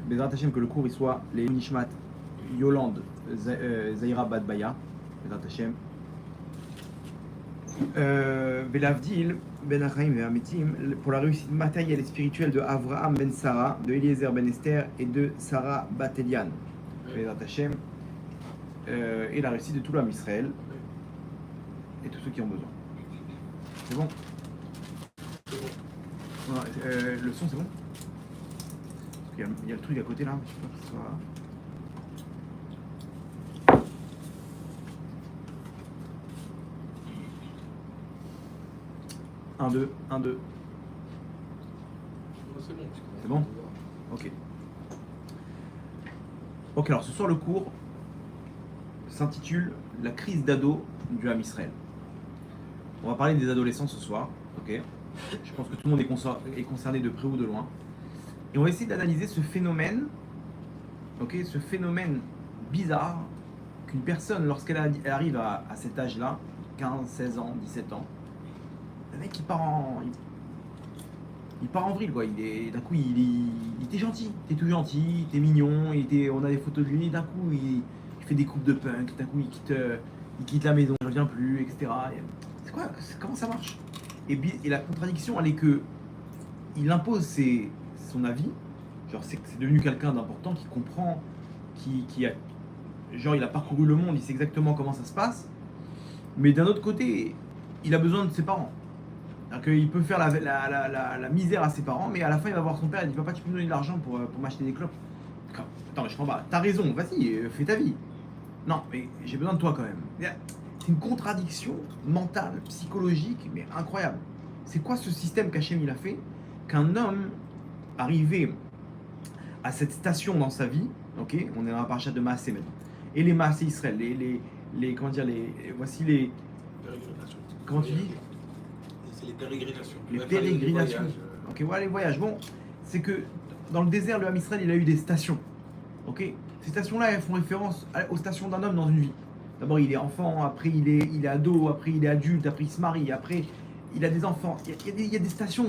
Bezrat Hashem, que le cours il soit les Nishmat Yolande Zaira Badbaya, Bezrat Hashem. Belavdil, Ben Achaim et Amitim, pour la réussite matérielle et spirituelle de Avraham Ben Sarah, de Eliezer Ben Esther et de Sarah Batelian, Bezrat Hashem, et la réussite de tout l'homme Israël et tous ceux qui ont besoin. C'est bon? Ouais, le son c'est bon? Il y a le truc à côté là, je sais pas que ce soit. 1, 2, 1, 2. C'est bon. C'est bon? Ok. Ok, alors ce soir le cours s'intitule La crise d'ado du Ham Israël. On va parler des adolescents ce soir, ok? Je pense que tout le monde est concerné de près ou de loin. Et on va essayer d'analyser ce phénomène, ok? Ce phénomène bizarre qu'une personne, lorsqu'elle arrive à cet âge-là, 15, 16 ans, 17 ans, le mec il part en vrille quoi. D'un coup il était gentil, il était tout gentil, il était mignon, on a des photos de lui, d'un coup il fait des coupes de punk, d'un coup il quitte la maison, il ne revient plus, etc. Comment ça marche? Et la contradiction elle est que il impose son avis, genre c'est devenu quelqu'un d'important qui comprend, il a parcouru le monde, il sait exactement comment ça se passe, mais d'un autre côté il a besoin de ses parents. Il peut faire la misère à ses parents, mais à la fin il va voir son père et il dit papa tu peux me donner de l'argent pour m'acheter des clopes. Attends mais je comprends pas, t'as raison, vas-y, fais ta vie. Non mais j'ai besoin de toi quand même. C'est une contradiction mentale, psychologique, mais incroyable. C'est quoi ce système qu'Hachem il a fait? Qu'un homme arrivé à cette station dans sa vie, ok, on est dans la parasha de Maasé maintenant, et les Maasé Israël, voici les... Comment tu dis? C'est les pérégrinations. Les pérégrinations. Ok, voilà les voyages. Bon, c'est que dans le désert, le Ham Israël, il a eu des stations. Ok, ces stations-là, elles font référence aux stations d'un homme dans une vie. D'abord, il est enfant, après il est ado, après il est adulte, après il se marie, après il a des enfants. Il y a des stations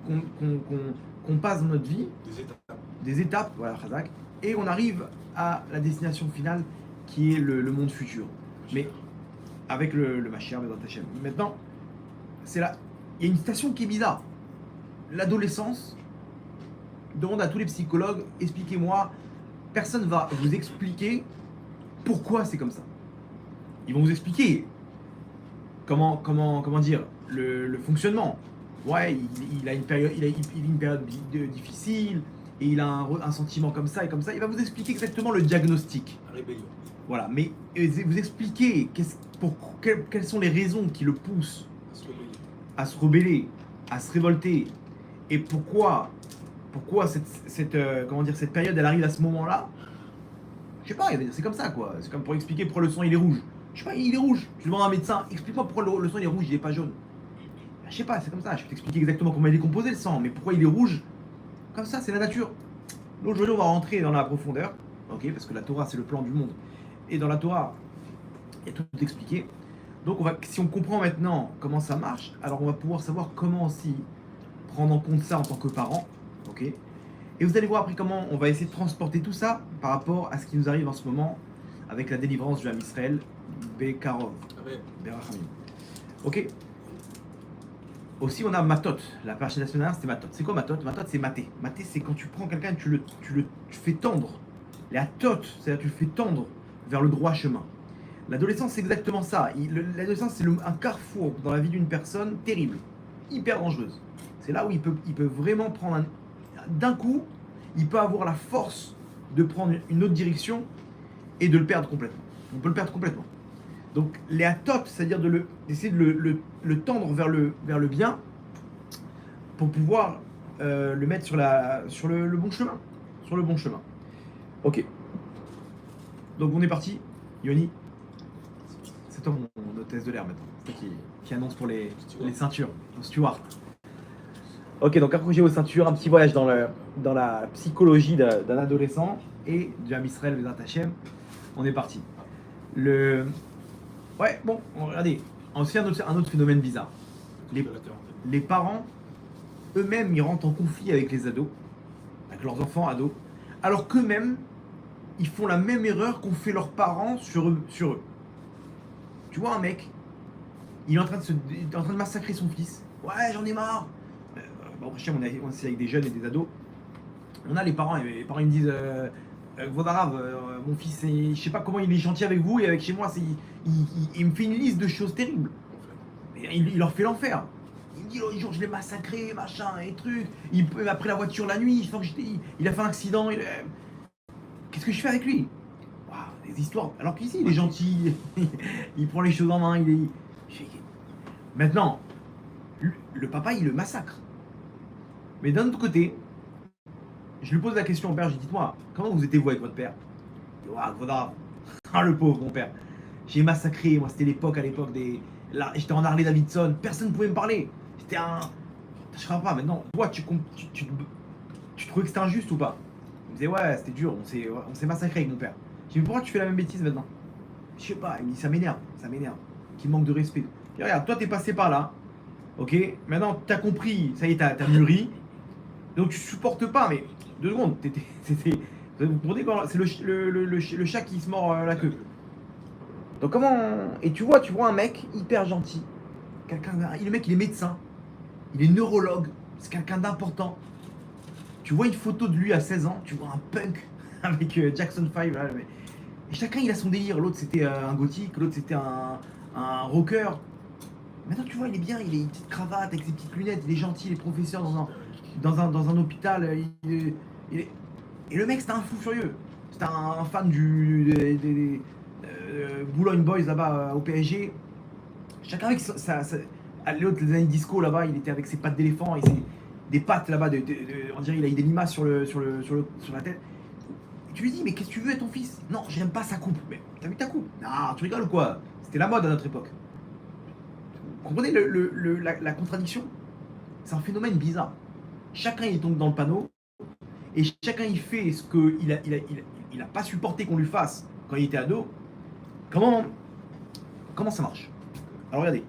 qu'on passe dans notre vie. Des étapes, voilà, Khazak. Et on arrive à la destination finale qui est le monde futur. Mais avec le Mashiach, Bezrat Hashem. Maintenant, c'est là. Il y a une station qui est bizarre. L'adolescence, demande à tous les psychologues, expliquez-moi, personne ne va vous expliquer pourquoi c'est comme ça. Ils vont vous expliquer comment dire, le fonctionnement. Ouais, il a une période, il vit une période difficile, et il a un sentiment comme ça et comme ça. Il va vous expliquer exactement le diagnostic. Rébellion. Voilà, mais vous expliquer quelles sont les raisons qui le poussent à se rebeller, à se révolter, et pourquoi cette période elle arrive à ce moment-là. Je sais pas, c'est comme ça quoi. C'est comme pour expliquer pourquoi le sang il est rouge. Je sais pas, il est rouge. Tu demandes à un médecin, explique-moi pourquoi le sang il est rouge, il est pas jaune. Je sais pas, c'est comme ça. Je peux t'expliquer exactement comment il est décomposé le sang, mais pourquoi il est rouge? Comme ça, c'est la nature. Aujourd'hui, on va rentrer dans la profondeur, ok, parce que la Torah c'est le plan du monde, et dans la Torah il y a tout expliqué. Donc si on comprend maintenant comment ça marche, alors on va pouvoir savoir comment aussi prendre en compte ça en tant que parent, ok. Et vous allez voir après comment on va essayer de transporter tout ça par rapport à ce qui nous arrive en ce moment avec la délivrance du Ham Israël, Bekarov, Berachamim. Ok. Aussi on a Matot, la parasha nationale c'était Matot. C'est quoi Matot? Matot c'est maté. Maté c'est quand tu prends quelqu'un et tu le fais tendre. Les Atot, c'est-à-dire tu le fais tendre vers le droit chemin. L'adolescence, c'est exactement ça. L'adolescence, c'est un carrefour dans la vie d'une personne terrible, hyper dangereuse. C'est là où il peut vraiment prendre d'un coup, il peut avoir la force de prendre une autre direction et de le perdre complètement. On peut le perdre complètement. Donc, les atot, c'est-à-dire d'essayer de le tendre vers le bien pour pouvoir le mettre sur le bon chemin. Sur le bon chemin. Ok. Donc, on est parti. Yoni. C'est toi mon hôtesse de l'air maintenant. C'est toi qui annonce pour les ceintures, pour Stewart. Ok, donc accrochez vos ceintures, un petit voyage dans la psychologie d'un adolescent et du Ham Israël, Bezrat Hashem. On est parti. Ouais, bon, regardez. Ensuite, un autre phénomène bizarre. Les parents, eux-mêmes, ils rentrent en conflit avec les ados, avec leurs enfants ados, alors qu'eux-mêmes, ils font la même erreur qu'ont fait leurs parents sur eux. Tu vois un mec, il est en train de massacrer son fils. Ouais, j'en ai marre. Bon, après, on est avec des jeunes et des ados. On a les parents, et les parents ils me disent Vodarave, mon fils, je sais pas comment il est gentil avec vous et avec chez moi, il me fait une liste de choses terribles. Et il leur fait l'enfer. Il me dit l'autre jour je l'ai massacré, machin, et trucs. Il m'a pris la voiture la nuit, il a fait un accident. Qu'est-ce que je fais avec lui? Waouh, des histoires. Alors qu'ici il est gentil, il prend les choses en main, Maintenant, le papa il le massacre. Mais d'un autre côté, je lui pose la question au père, je dis dites-moi, comment vous étiez-vous avec votre père? Il dit, waouh, Vaudra. Ah le pauvre mon père. J'ai massacré, moi c'était à l'époque des. Là, j'étais en Harley Davidson, personne ne pouvait me parler. C'était un. Je comprends pas, maintenant, toi tu trouvais que c'était injuste ou pas? Il me disait ouais, c'était dur, on s'est massacré avec mon père. Je dis mais pourquoi tu fais la même bêtise maintenant? Je sais pas, il me dit ça m'énerve, qu'il manque de respect. Je dis regarde, toi t'es passé par là, ok? Maintenant t'as compris, ça y est, t'as mûri. Donc tu supportes pas, mais 2 secondes, c'était. Vous comprenez quand c'est le chat qui se mord la queue. Donc comment. Et tu vois un mec hyper gentil. Le mec il est médecin. Il est neurologue. C'est quelqu'un d'important. Tu vois une photo de lui à 16 ans, tu vois un punk avec Jackson 5. Là, et chacun il a son délire. L'autre c'était un gothique, l'autre c'était un rocker. Maintenant tu vois il est bien, il a une petite cravate avec ses petites lunettes, il est gentil, il est professeur dans un hôpital. Et le mec c'était un fou furieux. C'était un fan des Boulogne Boys là-bas au PSG. Chacun avec à l'autre, les années disco là-bas, il était avec ses pattes d'éléphant et des pattes là-bas, on dirait qu'il a eu des limaces sur la tête. Et tu lui dis, mais qu'est-ce que tu veux à ton fils? Non, j'aime pas sa coupe. Mais t'as vu ta coupe? Non, tu rigoles ou quoi? C'était la mode à notre époque. Vous comprenez la contradiction? C'est un phénomène bizarre. Chacun il tombe dans le panneau et chacun il fait ce qu'il a pas supporté qu'on lui fasse quand il était ado. Comment ça marche? Alors regardez,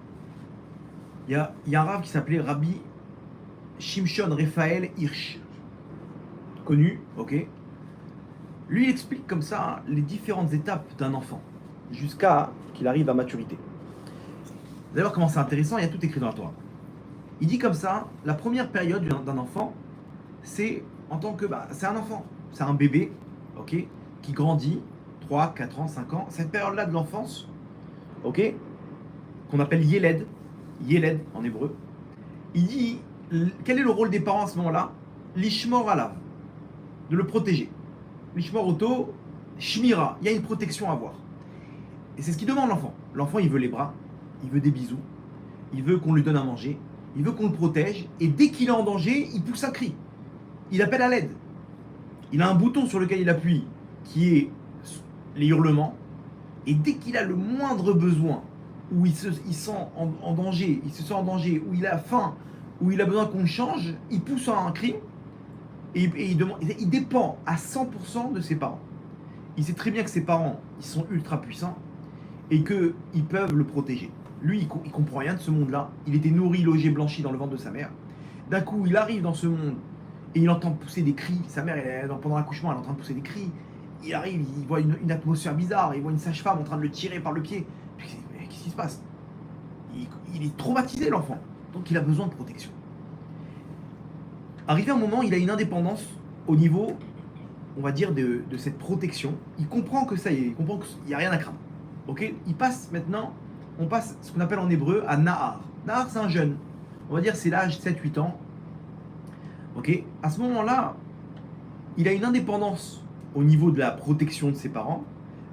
il y a un rav qui s'appelait Rabbi Shimshon Raphaël Hirsch, connu, ok. Lui il explique comme ça les différentes étapes d'un enfant jusqu'à qu'il arrive à maturité. Vous allez voir comment c'est intéressant, il y a tout écrit dans la Torah. Il dit comme ça, la première période d'un enfant, c'est en tant que c'est un enfant, c'est un bébé, ok, qui grandit 3, 4 ans, 5 ans. Cette période-là de l'enfance, ok, qu'on appelle Yeled en hébreu, il dit quel est le rôle des parents à ce moment-là? L'ishmor alav, de le protéger. L'ishmor auto, shmira, il y a une protection à avoir. Et c'est ce qu'il demande l'enfant. L'enfant, il veut les bras, il veut des bisous, il veut qu'on lui donne à manger, il veut qu'on le protège, et dès qu'il est en danger, il pousse un cri. Il appelle à l'aide. Il a un bouton sur lequel il appuie, qui est les hurlements, et dès qu'il a le moindre besoin, où il se sent en danger, où il a faim, où il a besoin qu'on le change, il pousse un cri, et il dépend à 100% de ses parents. Il sait très bien que ses parents, ils sont ultra puissants, et qu'ils peuvent le protéger. Lui, il comprend rien de ce monde-là. Il était nourri, logé, blanchi dans le ventre de sa mère. D'un coup, il arrive dans ce monde et il entend pousser des cris. Sa mère, pendant l'accouchement, elle est en train de pousser des cris. Il arrive, il voit une atmosphère bizarre. Il voit une sage-femme en train de le tirer par le pied. Mais qu'est-ce qui se passe? Il est traumatisé, l'enfant. Donc, il a besoin de protection. Arrivé un moment, il a une indépendance au niveau, on va dire, de cette protection. Il comprend que ça y est, il comprend qu'il n'y a rien à craindre. Ok? On passe ce qu'on appelle en hébreu à Nahar. Nahar, c'est un jeune. On va dire c'est l'âge 7-8 ans. Ok? À ce moment-là, il a une indépendance au niveau de la protection de ses parents,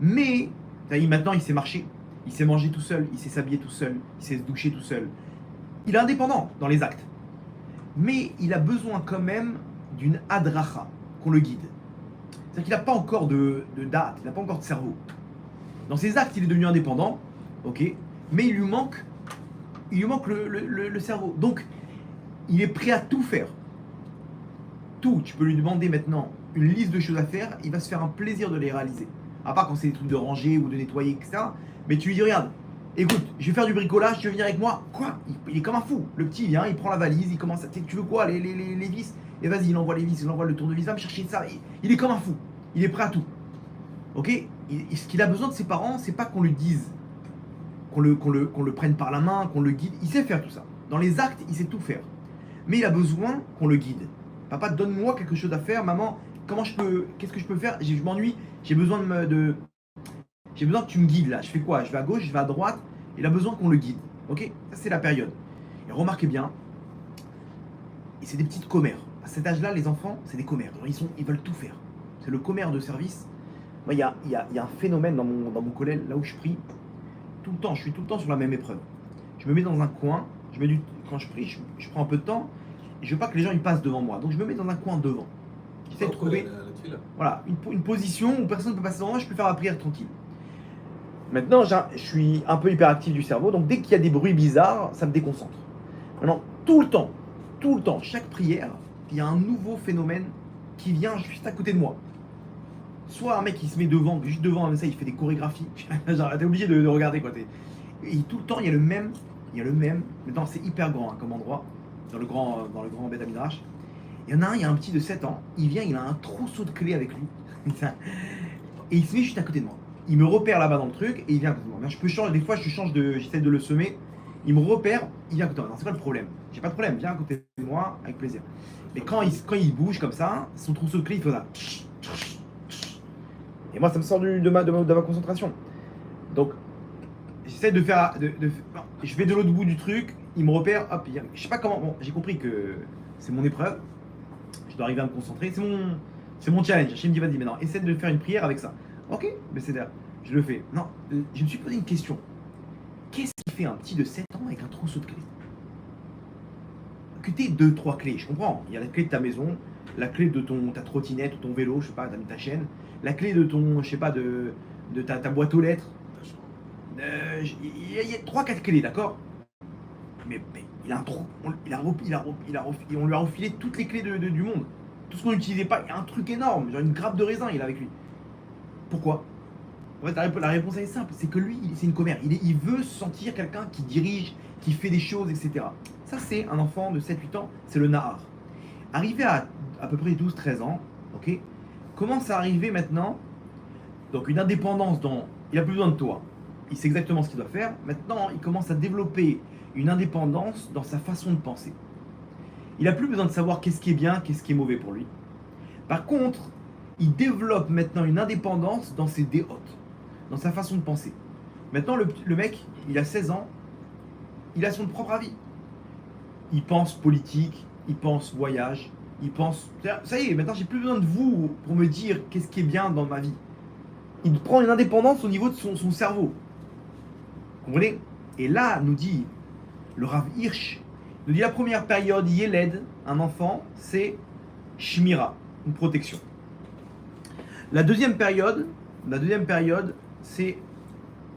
mais maintenant il sait marcher, il sait manger tout seul, il sait s'habiller tout seul, il sait se doucher tout seul. Il est indépendant dans les actes. Mais il a besoin quand même d'une hadracha, qu'on le guide. C'est-à-dire qu'il n'a pas encore de date, il n'a pas encore de cerveau. Dans ses actes, il est devenu indépendant, ok, mais il lui manque le cerveau. Donc, il est prêt à tout faire. Tout. Tu peux lui demander maintenant une liste de choses à faire, il va se faire un plaisir de les réaliser. À part quand c'est des trucs de ranger ou de nettoyer, etc. Mais tu lui dis, regarde, écoute, je vais faire du bricolage, tu veux venir avec moi? Quoi? Il est comme un fou. Le petit vient, il prend la valise, il commence à... Tu veux quoi? Les vis? Et vas-y, il envoie les vis, il envoie le tournevis, va me chercher ça. Il est comme un fou. Il est prêt à tout. Ok. Ce qu'il a besoin de ses parents, c'est pas qu'on lui dise, qu'on le prenne par la main, qu'on le guide. Il sait faire tout ça. Dans les actes, il sait tout faire. Mais il a besoin qu'on le guide. Papa, donne-moi quelque chose à faire. Maman, qu'est-ce que je peux faire? Je m'ennuie. J'ai besoin j'ai besoin que tu me guides là. Je fais quoi? Je vais à gauche, je vais à droite. Il a besoin qu'on le guide. Ok. Ça, c'est la période. Et remarquez bien, et c'est des petites commères. À cet âge-là, les enfants, c'est des commères. Ils veulent tout faire. C'est le commère de service. Moi, il y a un phénomène dans mon collège, là où je prie, tout le temps, je suis tout le temps sur la même épreuve. Je me mets dans un coin, quand je prie, je prends un peu de temps, et je veux pas que les gens ils passent devant moi. Donc je me mets dans un coin devant. J'essaie de trouver une position où personne ne peut passer devant moi, je peux faire la prière tranquille. Maintenant, je suis un peu hyperactif du cerveau, donc dès qu'il y a des bruits bizarres, ça me déconcentre. Maintenant, tout le temps, chaque prière, il y a un nouveau phénomène qui vient juste à côté de moi. Soit un mec qui se met devant, juste devant, comme ça, il fait des chorégraphies. Genre, t'es obligé de regarder quoi. Et tout le temps, il y a le même. Maintenant, c'est hyper grand hein, comme endroit, dans le grand Beth Midrash. Il y en a un, il y a un petit de 7 ans, il vient, il a un trousseau de clés avec lui. Et il se met juste à côté de moi. Il me repère là-bas dans le truc et il vient à côté de moi. Je peux changer, des fois j'essaie de le semer. Il me repère, il vient à côté de moi. Non, c'est pas le problème. J'ai pas de problème, viens à côté de moi avec plaisir. Mais quand il bouge comme ça, son trousseau de clés, il fait ça. Et moi, ça me sort de ma concentration. Donc, j'essaie de faire. Je vais de l'autre bout du truc, il me repère, hop, je sais pas comment. Bon, j'ai compris que c'est mon épreuve. Je dois arriver à me concentrer. C'est mon challenge. Hachem me dit, vas-y, maintenant, essaie de faire une prière avec ça. Ok, mais c'est d'ailleurs, je le fais. Non, je me suis posé une question. Qu'est-ce qui fait un petit de 7 ans avec un trousseau de clés? Que t'aies 2-3 clés, je comprends. Il y a la clé de ta maison, la clé de ta trottinette ou ton vélo, je sais pas, t'as mis ta chaîne, la clé de ton, je sais pas, de ta boîte aux lettres. Il y a 3-4 clés, d'accord? Mais il a un trou, on lui a refilé toutes les clés du monde. Tout ce qu'on n'utilisait pas, il y a un truc énorme, genre une grappe de raisin, il a avec lui. Pourquoi? En fait, la réponse elle est simple, c'est que lui, c'est une commère. Il veut se sentir quelqu'un qui dirige, qui fait des choses, etc. Ça, c'est un enfant de 7-8 ans, c'est le Nahar. Arrivé à peu près 12-13 ans, ok, commence à arriver maintenant, donc une indépendance il n'a plus besoin de toi. Il sait exactement ce qu'il doit faire. Maintenant, il commence à développer une indépendance dans sa façon de penser. Il n'a plus besoin de savoir qu'est-ce qui est bien, qu'est-ce qui est mauvais pour lui. Par contre, il développe maintenant une indépendance dans ses déhôtes, dans sa façon de penser. Maintenant, le mec, il a 16 ans, il a son propre avis. Il pense politique, il pense voyage, il pense... Ça y est, maintenant, j'ai plus besoin de vous pour me dire qu'est-ce qui est bien dans ma vie. Il prend une indépendance au niveau de son cerveau. Vous comprenez? Et là, nous dit le Rav Hirsch, nous dit la première période, Yeled, un enfant, c'est Shmira, une protection. La deuxième période, c'est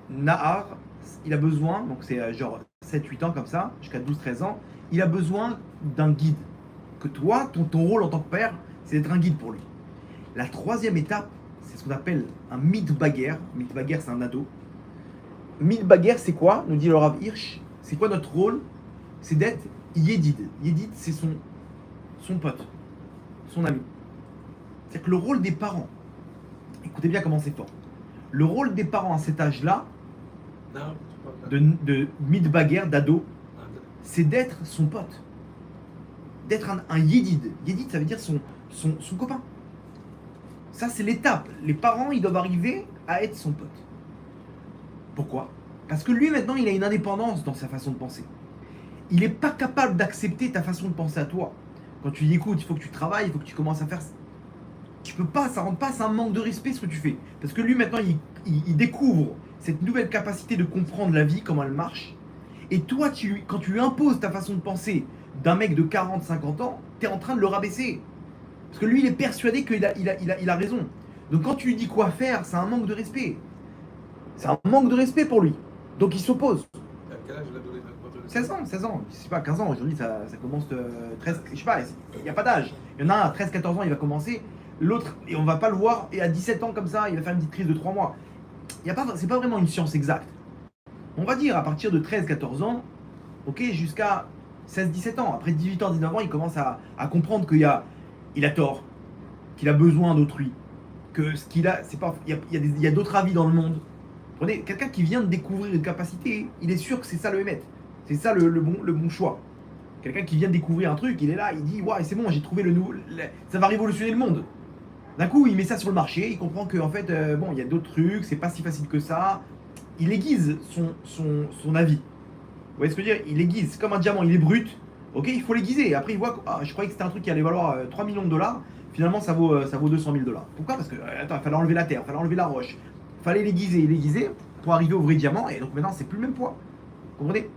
Nahar, il a besoin, donc c'est genre 7-8 ans comme ça, jusqu'à 12-13 ans, il a besoin d'un guide. Que toi, ton rôle en tant que père, c'est d'être un guide pour lui. La troisième étape, c'est ce qu'on appelle un mitbager. Mitbager, c'est un ado. Mitbager, c'est quoi? Nous dit le Rav Hirsch. C'est quoi notre rôle? C'est d'être Yedid. Yedid, c'est son pote, son ami. C'est-à-dire que le rôle des parents, écoutez bien comment c'est fort. Le rôle des parents à cet âge-là, de mitbager, d'ado, c'est d'être son pote. D'être un Yedid. Yedid, ça veut dire son copain. Ça, c'est l'étape. Les parents, ils doivent arriver à être son pote. Pourquoi? Parce que lui, maintenant, il a une indépendance dans sa façon de penser. Il n'est pas capable d'accepter ta façon de penser à toi. Quand tu dis, écoute, il faut que tu travailles, il faut que tu commences à faire... Tu peux pas, ça rentre pas, c'est un manque de respect ce que tu fais. Parce que lui, maintenant, il découvre cette nouvelle capacité de comprendre la vie, comment elle marche. Et toi, quand tu lui imposes ta façon de penser d'un mec de 40-50 ans, tu es en train de le rabaisser. Parce que lui, il est persuadé qu'il a raison. Donc quand tu lui dis quoi faire, c'est un manque de respect. C'est un manque de respect pour lui. Donc il s'oppose. À quel âge l'adolescent? 16 ans. Je sais pas, 15 ans. Aujourd'hui, ça commence 13... Je sais pas, il n'y a pas d'âge. Il y en a un à 13-14 ans, il va commencer. L'autre, et on va pas le voir, et à 17 ans comme ça, il va faire une petite crise de 3 mois. C'est pas vraiment une science exacte. On va dire à partir de 13-14 ans, ok, jusqu'à 16-17 ans. Après 18 ans, 19 ans, il commence à comprendre il a tort, qu'il a besoin d'autrui, que ce qu'il a, c'est pas, il y a d'autres avis dans le monde. Prenez quelqu'un qui vient de découvrir une capacité, il est sûr que c'est ça le émettre. C'est ça le bon choix. Quelqu'un qui vient de découvrir un truc, il est là, il dit ouais, c'est bon, j'ai trouvé le nouveau, ça va révolutionner le monde. D'un coup, il met ça sur le marché, il comprend que en fait, bon, il y a d'autres trucs, c'est pas si facile que ça. Il aiguise son avis. Vous voyez ce que je veux dire? Il aiguise, c'est comme un diamant, il est brut. Ok, il faut l'aiguiser. Après, il voit que je croyais que c'était un truc qui allait valoir 3 millions de dollars. Finalement, ça vaut 200 000 dollars. Pourquoi? Parce que, attends, il fallait enlever la terre, il fallait enlever la roche. Il fallait l'aiguiser pour arriver au vrai diamant. Et donc maintenant, c'est plus le même poids. Vous comprenez?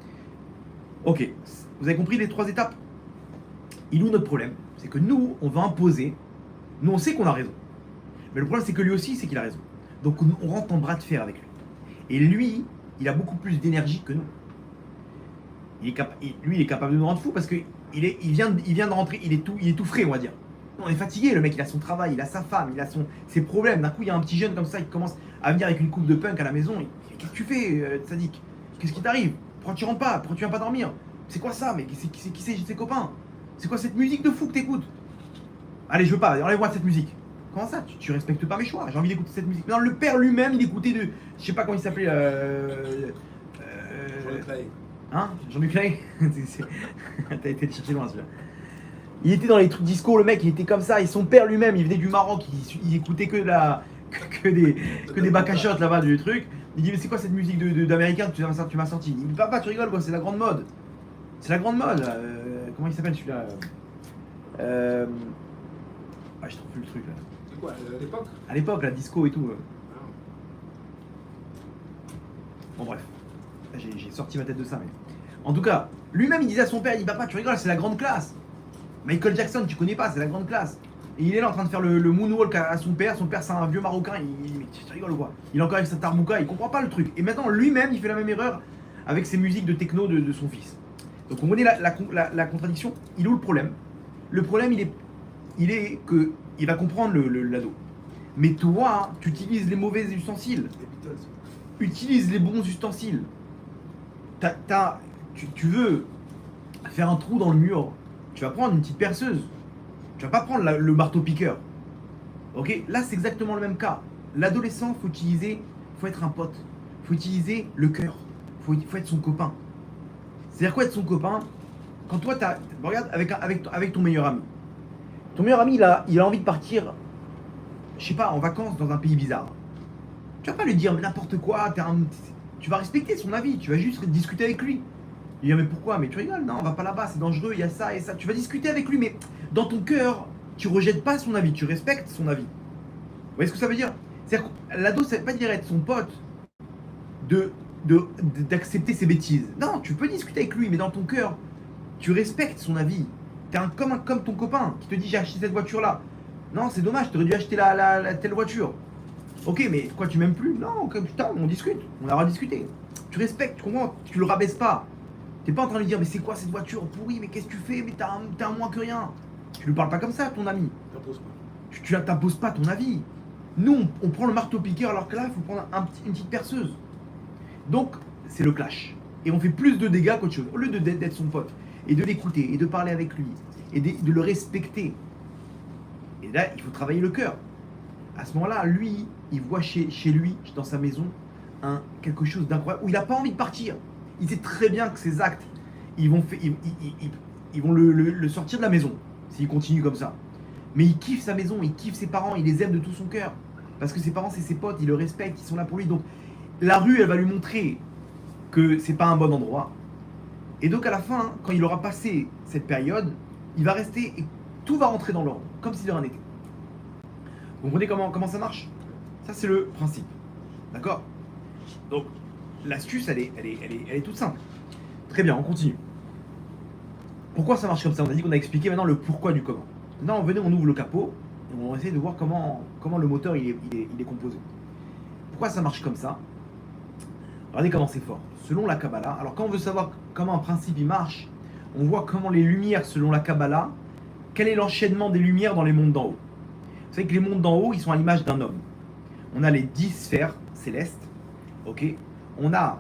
Ok, vous avez compris les 3 étapes? Il est où notre problème? C'est que nous, on va imposer. Nous, on sait qu'on a raison. Mais le problème, c'est que lui aussi, c'est qu'il a raison. Donc, on rentre en bras de fer avec lui. Et lui, il a beaucoup plus d'énergie que nous. Lui, il est capable de nous rendre fous parce qu'il vient de rentrer, il est tout frais, on va dire. On est fatigué, le mec, il a son travail, il a sa femme, il a ses problèmes. D'un coup, il y a un petit jeune comme ça, il commence à venir avec une coupe de punk à la maison. Qu'est-ce que tu fais, Sadiq? Qu'est-ce qui t'arrive? Pourquoi tu rentres pas? Pourquoi tu viens pas dormir? C'est quoi ça? Mais qui c'est ses copains? C'est quoi cette musique de fou que t'écoutes? Allez, je veux pas, enlève-moi cette musique. Comment ça? Tu respectes pas mes choix? J'ai envie d'écouter cette musique. Non, le père lui-même, il écoutait de. Je sais pas comment il s'appelait. Hein? Jean-Luc Lay. T'as été le chercher loin celui-là. Il était dans les trucs disco, le mec, il était comme ça. Et son père lui-même, il venait du Maroc, il écoutait que des bacachottes là-bas du truc. Il dit, mais c'est quoi cette musique d'américain que tu m'as sorti? Il dit, papa, tu rigoles quoi, c'est la grande mode. C'est la grande mode. Comment il s'appelle celui-là? Ah, je trouve plus le truc là. C'est quoi, à l'époque? À l'époque, la disco et tout. Bon, bref. J'ai sorti ma tête de ça, mais. En tout cas, lui-même il disait à son père, il dit papa tu rigoles, c'est la grande classe. Michael Jackson, tu connais pas, c'est la grande classe. Et il est là en train de faire le moonwalk à son père c'est un vieux marocain, il dit mais tu rigoles ou quoi? Il est encore avec sa tarbouka, il comprend pas le truc. Et maintenant lui-même il fait la même erreur avec ses musiques de techno de son fils. Donc on connaît la contradiction, il est où le problème? Le problème il est que il va comprendre l'ado. Mais toi, tu utilises les mauvais ustensiles. Les Beatles. Utilise les bons ustensiles. Tu veux faire un trou dans le mur, tu vas prendre une petite perceuse. Tu vas pas prendre le marteau-piqueur. Ok? Là, c'est exactement le même cas. L'adolescent, faut être un pote. Faut utiliser le cœur. Faut être son copain. C'est-à-dire quoi être son copain? Quand toi, regarde avec ton meilleur ami. Ton meilleur ami, il a envie de partir, je sais pas, en vacances dans un pays bizarre. Tu vas pas lui dire n'importe quoi, tu vas respecter son avis, tu vas juste discuter avec lui. Il dit mais pourquoi? Mais tu rigoles, non, on va pas là-bas, c'est dangereux, il y a ça et ça. Tu vas discuter avec lui, mais dans ton cœur, tu rejettes pas son avis, tu respectes son avis. Vous voyez ce que ça veut dire? C'est-à-dire que l'ado, ça veut pas dire être son pote, d'accepter ses bêtises. Non, tu peux discuter avec lui, mais dans ton cœur, tu respectes son avis. T'es comme ton copain qui te dit j'ai acheté cette voiture-là. Non, c'est dommage, tu aurais dû acheter la telle voiture. Ok, mais quoi, tu m'aimes plus? Non, putain, on discute, on aura discuté. Tu respectes, tu comprends? Tu le rabaisses pas. T'es pas en train de lui dire, mais c'est quoi cette voiture pourrie? Mais qu'est-ce que tu fais? Mais t'es un moins que rien. Tu lui parles pas comme ça, ton ami. T'imposes pas. Tu t'imposes pas ton avis. Nous, on prend le marteau-piqueur, alors que là, il faut prendre une petite perceuse. Donc, c'est le clash. Et on fait plus de dégâts qu'autre chose. Au lieu d'être son pote, et de l'écouter, et de parler avec lui, et de le respecter. Et là, il faut travailler le cœur. À ce moment-là, lui, il voit chez lui, dans sa maison, quelque chose d'incroyable, où il n'a pas envie de partir. Il sait très bien que ses actes, ils vont le sortir de la maison, s'il continue comme ça. Mais il kiffe sa maison, il kiffe ses parents, il les aime de tout son cœur. Parce que ses parents, c'est ses potes, ils le respectent, ils sont là pour lui. Donc, la rue, elle va lui montrer que c'est pas un bon endroit. Et donc, à la fin, quand il aura passé cette période, il va rester, et tout va rentrer dans l'ordre, comme si de rien n'était. Vous comprenez comment ça marche? Ça, c'est le principe. D'accord? Donc, l'astuce, elle est toute simple. Très bien, on continue. Pourquoi ça marche comme ça? On a dit qu'on a expliqué maintenant le pourquoi du comment. Maintenant, venez, on ouvre le capot et on va essayer de voir comment le moteur il est composé. Pourquoi ça marche comme ça? Regardez comment c'est fort. Selon la Kabbalah, alors quand on veut savoir comment un principe il marche, on voit comment les lumières, selon la Kabbalah, quel est l'enchaînement des lumières dans les mondes d'en haut. Vous savez que les mondes d'en haut, ils sont à l'image d'un homme. On a les 10 sphères célestes, ok. On a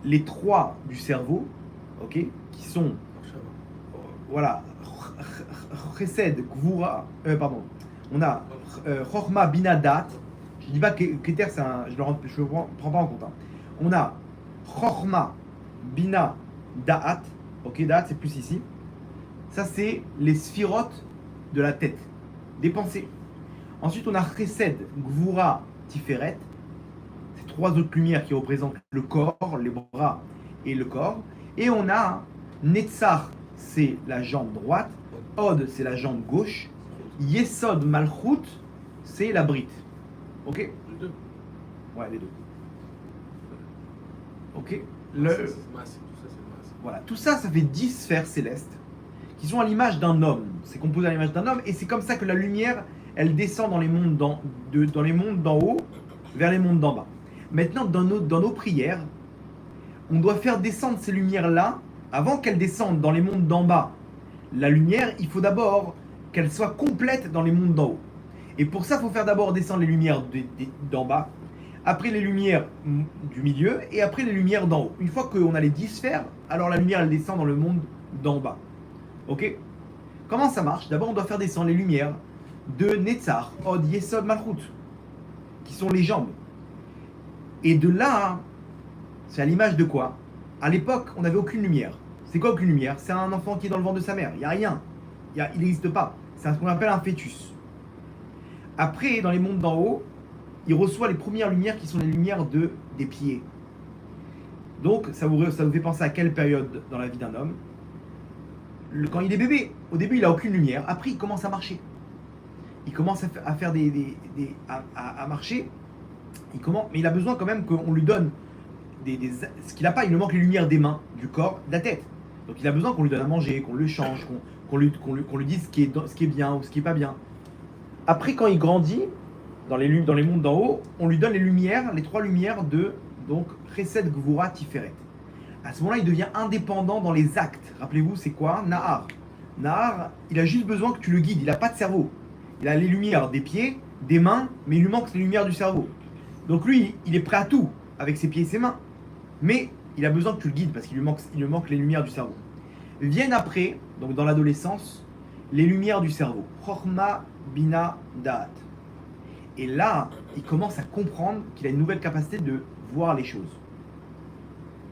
les 3 du cerveau, ok, qui sont voilà, Chesed, Gvura, pardon, on a Chorma, Bina, Dat. Je dis pas que Keter, je le prends pas en compte. Hein. On a Chorma, Bina, Da'at. Ok, Da'at, c'est plus ici. Ça, c'est les sphirotes de la tête, des pensées. Ensuite, on a Chesed, Gvura, Tiferet. C'est trois autres lumières qui représentent le corps, les bras et le corps. Et on a Netzach, c'est la jambe droite. Od, c'est la jambe gauche. Yesod, Malchut, c'est la brite. Ok? Les deux. Ouais, les deux. Ok? Ça, c'est masse. Tout ça, c'est masse. Voilà, tout ça, ça fait 10 sphères célestes qui sont à l'image d'un homme. C'est composé à l'image d'un homme et c'est comme ça que la lumière, elle descend dans les mondes dans les mondes d'en haut vers les mondes d'en bas. Maintenant, dans nos prières, on doit faire descendre ces lumières-là, avant qu'elles descendent dans les mondes d'en bas. La lumière, il faut d'abord qu'elle soit complète dans les mondes d'en haut. Et pour ça, il faut faire d'abord descendre les lumières d'en bas, après les lumières du milieu, et après les lumières d'en haut. Une fois qu'on a les 10 sphères, alors la lumière, elle descend dans le monde d'en bas. Ok? Comment ça marche? D'abord, on doit faire descendre les lumières de Netzach, Od, Yesod, Malchut, qui sont les jambes. Et de là, c'est à l'image de quoi? À l'époque, on n'avait aucune lumière. C'est quoi aucune lumière? C'est un enfant qui est dans le ventre de sa mère. Il n'y a rien. Il n'existe pas. C'est ce qu'on appelle un fœtus. Après, dans les mondes d'en haut, il reçoit les premières lumières qui sont les lumières des pieds. Donc, ça vous fait penser à quelle période dans la vie d'un homme? Quand il est bébé. Au début, il n'a aucune lumière. Après, il commence à marcher. Il commence à faire à marcher. Mais il a besoin quand même qu'on lui donne ce qu'il n'a pas. Il lui manque les lumières des mains, du corps, de la tête. Donc il a besoin qu'on lui donne à manger, qu'on le change, qu'on lui dise ce qui est bien ou ce qui n'est pas bien. Après, quand il grandit, dans les mondes d'en haut, on lui donne les trois lumières de donc Chesed, Gvura, Tiferet. À ce moment-là, il devient indépendant dans les actes. Rappelez-vous, c'est quoi? Nahar. Nahar, il a juste besoin que tu le guides. Il n'a pas de cerveau. Il a les lumières des pieds, des mains, mais il lui manque les lumières du cerveau. Donc lui, il est prêt à tout avec ses pieds et ses mains. Mais il a besoin que tu le guides parce qu'il lui manque les lumières du cerveau. Viennent après, donc dans l'adolescence, les lumières du cerveau. Chorma, Bina, Da'at. Et là, il commence à comprendre qu'il a une nouvelle capacité de voir les choses.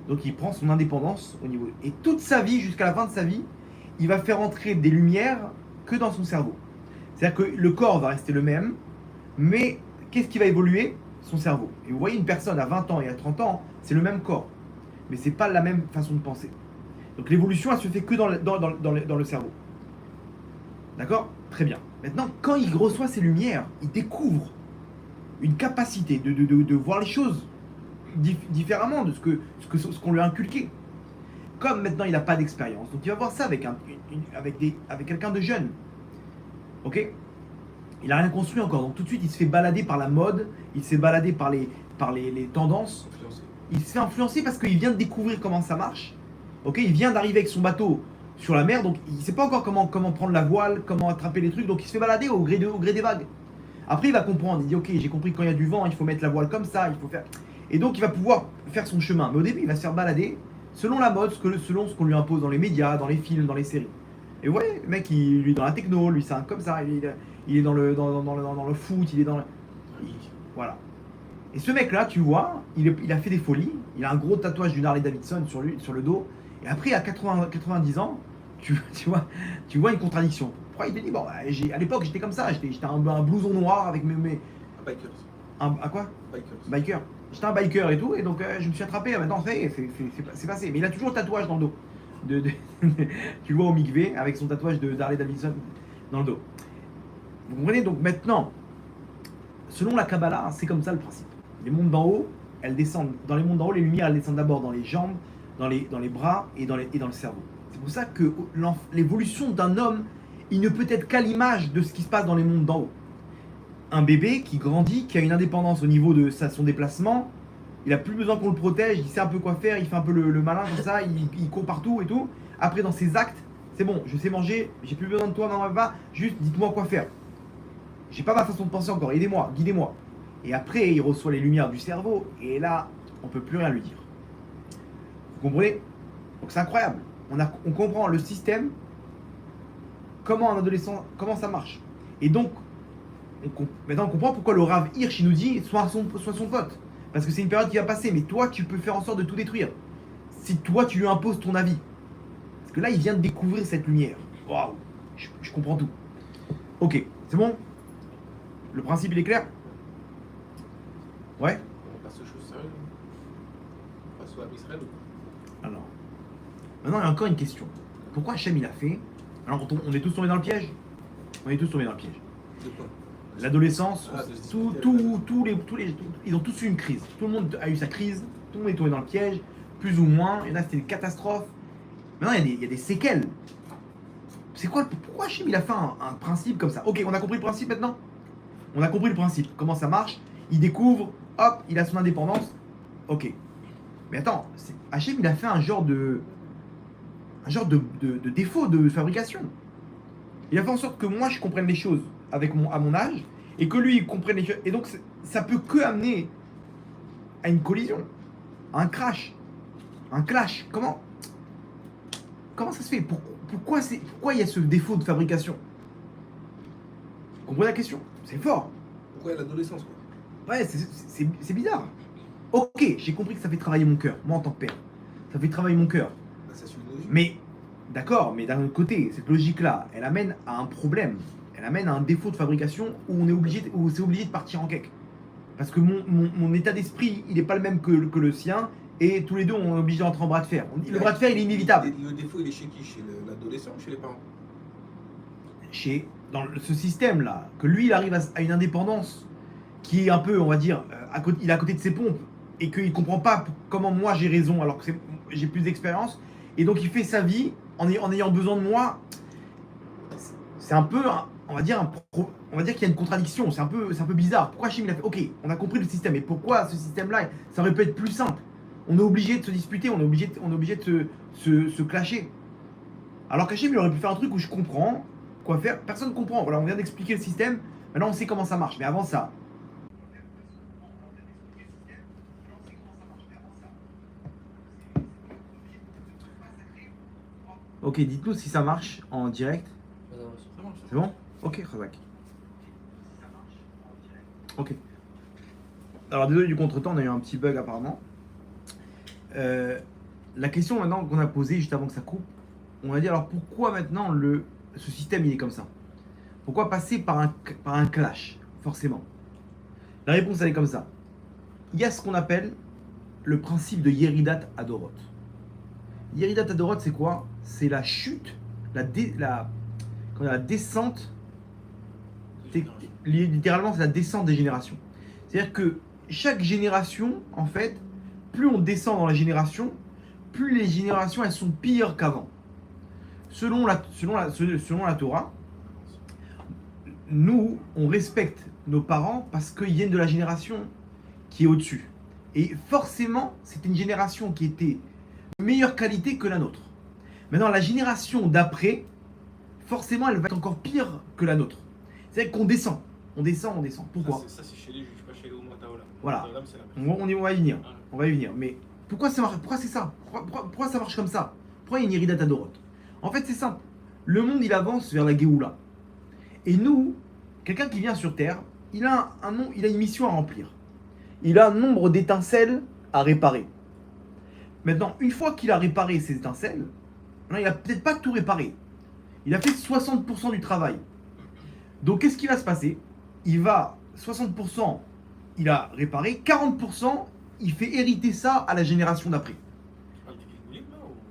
Donc il prend son indépendance au niveau. Et toute sa vie, jusqu'à la fin de sa vie, il va faire entrer des lumières que dans son cerveau. C'est-à-dire que le corps va rester le même, mais qu'est-ce qui va évoluer? Son cerveau. Et vous voyez une personne à 20 ans et à 30 ans, c'est le même corps. Mais c'est pas la même façon de penser. Donc l'évolution, elle se fait que dans le cerveau. D'accord? Très bien. Maintenant, quand il reçoit ces lumières, il découvre une capacité de voir les choses différemment de ce qu'on lui a inculqué. Comme maintenant il n'a pas d'expérience, donc il va voir ça avec quelqu'un de jeune. Ok? Il n'a rien construit encore, donc tout de suite il se fait balader par la mode, il se fait balader par les tendances. Influencé. Il se fait influencer parce qu'il vient de découvrir comment ça marche. Ok? Il vient d'arriver avec son bateau sur la mer, donc il ne sait pas encore comment prendre la voile, comment attraper les trucs, donc il se fait balader au gré des vagues. Après il va comprendre, il dit ok, j'ai compris que quand il y a du vent, il faut mettre la voile comme ça, il faut faire... Et donc il va pouvoir faire son chemin. Mais au début il va se faire balader selon la mode, selon ce qu'on lui impose dans les médias, dans les films, dans les séries. Et ouais, le mec lui est dans la techno, lui c'est un comme ça, il est dans le foot, il est dans le... Voilà. Et ce mec là, tu vois, il a fait des folies, il a un gros tatouage d'une Harley Davidson sur le dos, et après à 90 ans, tu vois une contradiction. Pourquoi il te dit, bon, à l'époque j'étais comme ça, j'étais un blouson noir avec mes... Un biker. À quoi? Biker. Biker. J'étais un biker et tout, et donc je me suis attrapé, maintenant c'est passé. Mais il a toujours le tatouage dans le dos. Tu le vois au Mikvé avec son tatouage de Harley Davidson dans le dos. Vous comprenez? Donc maintenant, selon la Kabbalah, c'est comme ça le principe. Les mondes d'en haut, elles descendent. Dans les mondes d'en haut, les lumières, elles descendent d'abord dans les jambes, dans les bras et dans le cerveau. C'est pour ça que l'évolution d'un homme, il ne peut être qu'à l'image de ce qui se passe dans les mondes d'en haut. Un bébé qui grandit, qui a une indépendance au niveau de son déplacement, il a plus besoin qu'on le protège, il sait un peu quoi faire, il fait un peu le malin comme ça, il court partout et tout. Après dans ses actes, c'est bon, je sais manger, j'ai plus besoin de toi, maman, papa, juste dites-moi quoi faire. J'ai pas ma façon de penser encore, aidez-moi, guidez-moi. Et après il reçoit les lumières du cerveau et là on peut plus rien lui dire. Vous comprenez? Donc c'est incroyable. On comprend le système comment un adolescent, comment ça marche. Et donc, maintenant on comprend pourquoi le Rav Hirsch il nous dit sois son pote. Parce que c'est une période qui va passer, mais toi tu peux faire en sorte de tout détruire. Si toi tu lui imposes ton avis. Parce que là il vient de découvrir cette lumière. Waouh, je comprends tout. Ok, c'est bon? Le principe il est clair? Ouais? On passe aux choses sérieuses. On passe au Ham Israël ou pas? Alors, maintenant il y a encore une question. Pourquoi Hachem il a fait? Alors on est tous tombés dans le piège? On est tous tombés dans le piège. De quoi? L'adolescence, Ah, de se disputer ils ont tous eu une crise. Tout le monde a eu sa crise, tout le monde est tombé dans le piège, plus ou moins. Il y en a c'était une catastrophe. Maintenant il y a des séquelles. C'est quoi? Pourquoi Hachem il a fait un principe comme ça? Ok, on a compris le principe maintenant? On a compris le principe, comment ça marche. Il découvre, hop, il a son indépendance. Ok. Mais attends, Hachem il a fait un genre de défaut de fabrication. Il a fait en sorte que moi je comprenne les choses à mon âge et que lui il comprenne les choses. Et donc ça peut que amener à une collision, à un crash, un clash. Comment ça se fait? Pourquoi il y a ce défaut de fabrication? Vous comprenez la question? C'est fort. Pourquoi il y a l'adolescence quoi? Ouais, c'est bizarre. Ok, j'ai compris que ça fait travailler mon cœur, moi en tant que père. Ça fait travailler mon cœur. Bah, ça suit une logique. Mais, d'accord, mais d'un autre côté, cette logique-là, elle amène à un problème. Elle amène à un défaut de fabrication où c'est obligé de partir en cake. Parce que mon état d'esprit, il n'est pas le même que le sien, et tous les deux, on est obligé d'entrer en bras de fer. Le bras de fer, il est inévitable. Le défaut, il est chez qui? Chez l'adolescent ou chez les parents? Dans ce système-là, que lui, il arrive à une indépendance qui est un peu, on va dire, il est à côté de ses pompes, et qu'il ne comprend pas comment moi j'ai raison, alors que j'ai plus d'expérience, et donc il fait sa vie en ayant besoin de moi. C'est un peu, on va dire qu'il y a une contradiction, c'est un peu bizarre. Pourquoi Hachem il a fait? Ok, on a compris le système, mais pourquoi ce système-là, ça aurait pu être plus simple? On est obligé de se disputer, on est obligé de se clasher. Alors qu'Hachem il aurait pu faire un truc où je comprends quoi faire, personne ne comprend. Voilà, on vient d'expliquer le système, maintenant on sait comment ça marche, mais avant ça. Ok, dites-nous si ça marche en direct. C'est bon? Ok, Razak. Ok. Alors désolé du contretemps, on a eu un petit bug apparemment. La question maintenant qu'on a posée juste avant que ça coupe, on a dit alors pourquoi maintenant ce système il est comme ça? Pourquoi passer par un clash, forcément? La réponse elle est comme ça. Il y a ce qu'on appelle le principe de Yeridat Adorot. Yeridat Adorot c'est quoi? C'est la chute, la descente, littéralement c'est la descente des générations. C'est-à-dire que chaque génération, en fait, plus on descend dans la génération, plus les générations elles sont pires qu'avant. Selon la Torah, nous, on respecte nos parents parce qu'ils viennent de la génération qui est au-dessus. Et forcément, c'est une génération qui était de meilleure qualité que la nôtre. Maintenant, la génération d'après, forcément, elle va être encore pire que la nôtre. C'est-à-dire qu'on descend. On descend. Pourquoi? Ça, c'est chez les juges, pas chez les Oumataola. Voilà. On va y venir. On va y venir. Mais pourquoi ça marche? Pourquoi c'est ça? Pourquoi ça marche comme ça? Pourquoi il y a une Yeridat Adorot? En fait, c'est simple. Le monde, il avance vers la Géoula. Et nous, quelqu'un qui vient sur Terre, il a une mission à remplir. Il a un nombre d'étincelles à réparer. Maintenant, une fois qu'il a réparé ces étincelles, il n'a peut-être pas tout réparé. Il a fait 60% du travail. Donc, qu'est-ce qui va se passer? 60%, il a réparé, 40%, il fait hériter ça à la génération d'après.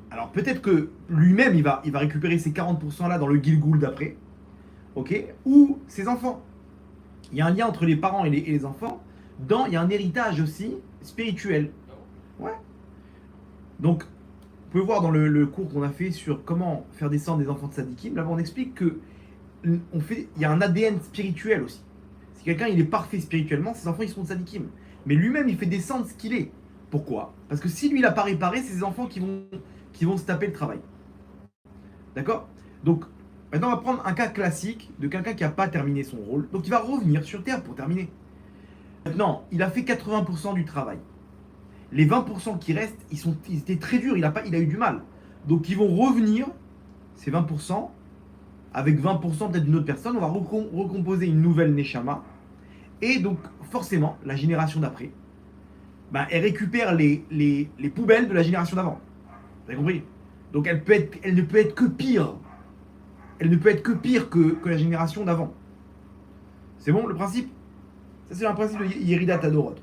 Alors, peut-être que lui-même, il va récupérer ces 40%-là dans le Gilgoul d'après. Ok? Ou ses enfants. Il y a un lien entre les parents et les enfants. Il y a un héritage aussi spirituel. Ouais. Donc, vous pouvez voir dans le cours qu'on a fait sur comment faire descendre des enfants de Sadikim, là-bas on explique que il y a un ADN spirituel aussi. Si quelqu'un il est parfait spirituellement, ses enfants ils seront de Sadikim. Mais lui-même il fait descendre ce qu'il est. Pourquoi? Parce que si lui il n'a pas réparé, c'est ses enfants qui vont se taper le travail. D'accord? Donc, maintenant on va prendre un cas classique de quelqu'un qui n'a pas terminé son rôle. Donc il va revenir sur Terre pour terminer. Maintenant, il a fait 80% du travail. Les 20% qui restent, ils étaient très durs, il a eu du mal. Donc ils vont revenir, ces 20%, avec 20% peut-être d'une autre personne, on va recomposer une nouvelle Neshama. Et donc, forcément, la génération d'après, bah, elle récupère les poubelles de la génération d'avant. Vous avez compris? Donc, elle ne peut être que pire. Elle ne peut être que pire que la génération d'avant. C'est bon, le principe? Ça, c'est un principe de Yeridat Adorot.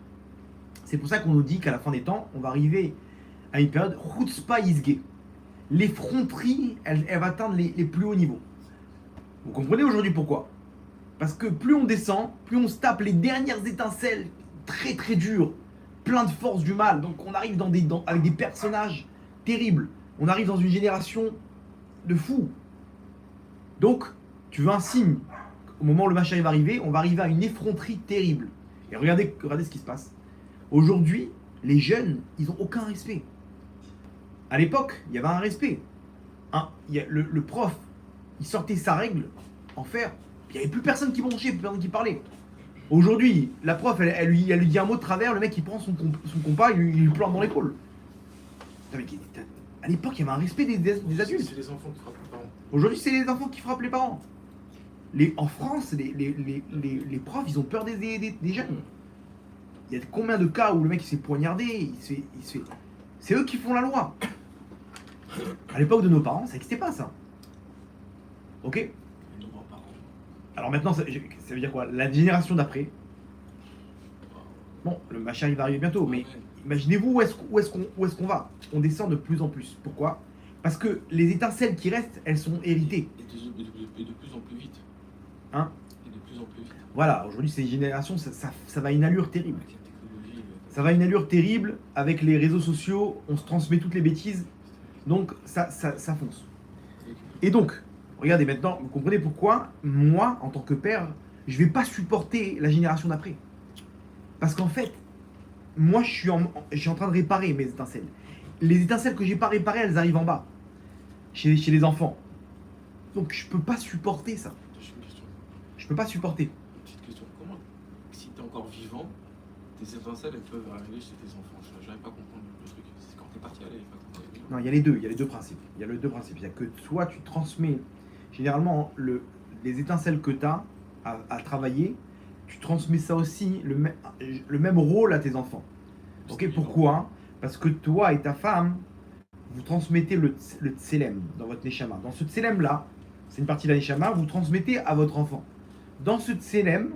C'est pour ça qu'on nous dit qu'à la fin des temps, on va arriver à une période Chutzpah Yizge. L'effronterie, elle va atteindre les plus hauts niveaux. Vous comprenez aujourd'hui pourquoi? Parce que plus on descend, plus on se tape les dernières étincelles très très dures, plein de force du mal. Donc on arrive avec des personnages terribles. On arrive dans une génération de fous. Donc, tu veux un signe. Au moment où le Mashiach va arriver, on va arriver à une effronterie terrible. Et regardez ce qui se passe. Aujourd'hui, les jeunes, ils n'ont aucun respect. À l'époque, il y avait un respect. Le prof, il sortait sa règle en fer. Il n'y avait plus personne qui bronchait, plus personne qui parlait. Aujourd'hui, la prof, elle lui dit un mot de travers, le mec, il prend son compas, il lui plante dans l'épaule. À l'époque, il y avait un respect des adultes. C'est les enfants qui frappent les parents. Aujourd'hui, c'est les enfants qui frappent les parents. En France, les profs, ils ont peur des jeunes. Il y a combien de cas où le mec il s'est poignardé, c'est eux qui font la loi. À l'époque de nos parents, ça n'existait pas ça. Ok? Alors maintenant, ça veut dire quoi? La génération d'après. Bon, le machin il va arriver bientôt, mais imaginez-vous où est-ce qu'on va? On descend de plus en plus. Pourquoi? Parce que les étincelles qui restent, elles sont héritées. Et de plus en plus vite. Hein? Et de plus en plus vite. Voilà, aujourd'hui, ces générations, ça va à une allure terrible. Ça va à une allure terrible avec les réseaux sociaux, on se transmet toutes les bêtises, donc ça fonce. Et donc, regardez maintenant, vous comprenez pourquoi, moi, en tant que père, je ne vais pas supporter la génération d'après. Parce qu'en fait, moi, je suis en train de réparer mes étincelles. Les étincelles que j'ai pas réparées, elles arrivent en bas, chez les enfants. Donc, je peux pas supporter ça. J'ai une question. Je peux pas supporter. Une petite question. Comment, si tu es encore vivant, tes étincelles, elles peuvent arriver chez tes enfants? Je n'arrive pas à comprendre le truc. C'est quand tu es parti aller, pas quand tu es vivant. Non, il y a les deux principes. Il y a les deux principes. Il y a que toi, tu transmets, généralement, les étincelles que tu as à travailler, tu transmets ça aussi, le même rôle à tes enfants. Ok, pourquoi? Parce que toi et ta femme, vous transmettez le tselem dans votre neshama. Dans ce tselem-là, c'est une partie de la neshama, vous transmettez à votre enfant. Dans ce tselem,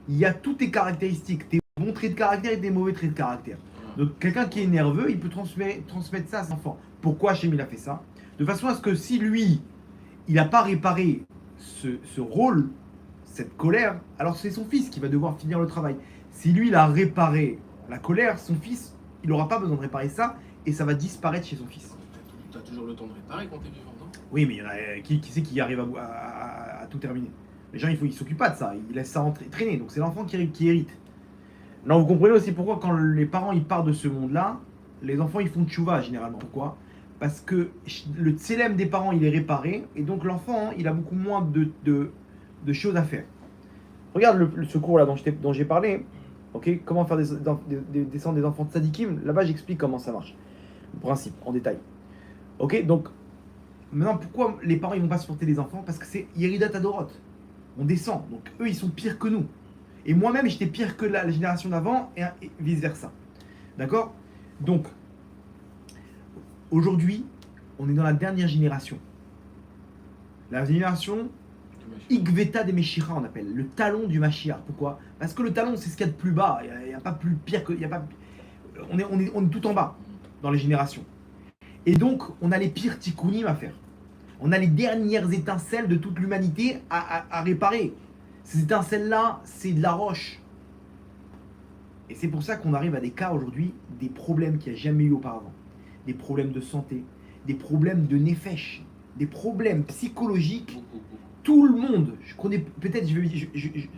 il y a toutes tes caractéristiques, tes bons traits de caractère et tes mauvais traits de caractère. Donc quelqu'un qui est nerveux, il peut transmettre ça à son enfant. Pourquoi Hachem il a fait ça? De façon à ce que si lui, il n'a pas réparé ce rôle, cette colère, alors c'est son fils qui va devoir finir le travail. Si lui, il a réparé la colère, son fils, il n'aura pas besoin de réparer ça et ça va disparaître chez son fils. Tu as toujours le temps de réparer quand tu es vivant, non? Oui, mais il y en a qui c'est qui arrive à tout terminer? Les gens, ils ne s'occupent pas de ça, ils laissent ça traîner. Donc c'est l'enfant qui hérite. Non, vous comprenez aussi pourquoi quand les parents ils partent de ce monde-là, les enfants ils font tchouva généralement. Pourquoi? Parce que le tselem des parents il est réparé et donc l'enfant il a beaucoup moins de choses à faire. Regarde ce cours là dont j'ai parlé. Ok, comment faire descendre des enfants de tzadikim. Là-bas j'explique comment ça marche, le principe en détail. Ok, donc maintenant pourquoi les parents ils vont pas supporter les enfants? Parce que c'est Yeridat Adorot. On descend, donc eux ils sont pires que nous. Et moi-même, j'étais pire que la génération d'avant et vice-versa. D'accord? Donc, aujourd'hui, on est dans la dernière génération. La génération Igveta des Meshira, on appelle. Le talon du Mashiach. Pourquoi? Parce que le talon, c'est ce qu'il y a de plus bas. Il n'y a pas plus pire que... On est tout en bas dans les générations. Et donc, on a les pires tikkunim à faire. On a les dernières étincelles de toute l'humanité à réparer. Ces étincelles-là, c'est de la roche. Et c'est pour ça qu'on arrive à des cas aujourd'hui, des problèmes qu'il n'y a jamais eu auparavant. Des problèmes de santé, des problèmes de nefesh, des problèmes psychologiques. Tout le monde, je connais peut-être,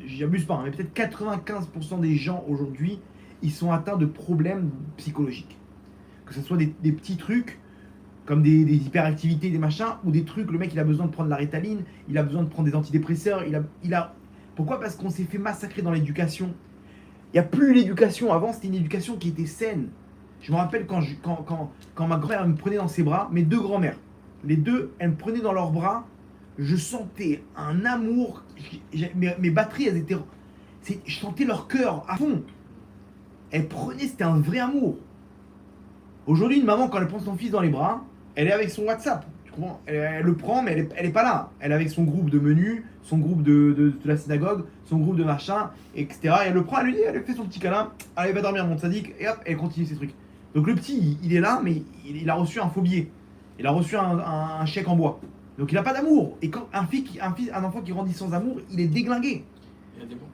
j'abuse pas, mais peut-être 95% des gens aujourd'hui, ils sont atteints de problèmes psychologiques. Que ce soit des petits trucs, comme des hyperactivités, des machins, ou des trucs, le mec il a besoin de prendre la Ritaline, il a besoin de prendre des antidépresseurs, Pourquoi? Parce qu'on s'est fait massacrer dans l'éducation. Il n'y a plus l'éducation. Avant, c'était une éducation qui était saine. Je me rappelle quand ma grand-mère me prenait dans ses bras, mes deux grands-mères, les deux, elles me prenaient dans leurs bras je sentais un amour. Mes batteries, elles étaient. Je sentais leur cœur à fond. Elles prenaient, c'était un vrai amour. Aujourd'hui, une maman, quand elle prend son fils dans les bras, elle est avec son WhatsApp. Tu comprends? Elle le prend, mais elle est pas là. Elle est avec son groupe de menu, son groupe de la synagogue, son groupe de machin, etc. Et elle le prend, elle lui dit, elle lui fait son petit câlin. Allez, va dormir, mon sadique. Et hop, elle continue ses trucs. Donc le petit, il est là, mais il a reçu un faux billet. Il a reçu un chèque en bois. Donc il n'a pas d'amour. Et quand un enfant qui grandit sans amour, il est déglingué. Il y a des manques.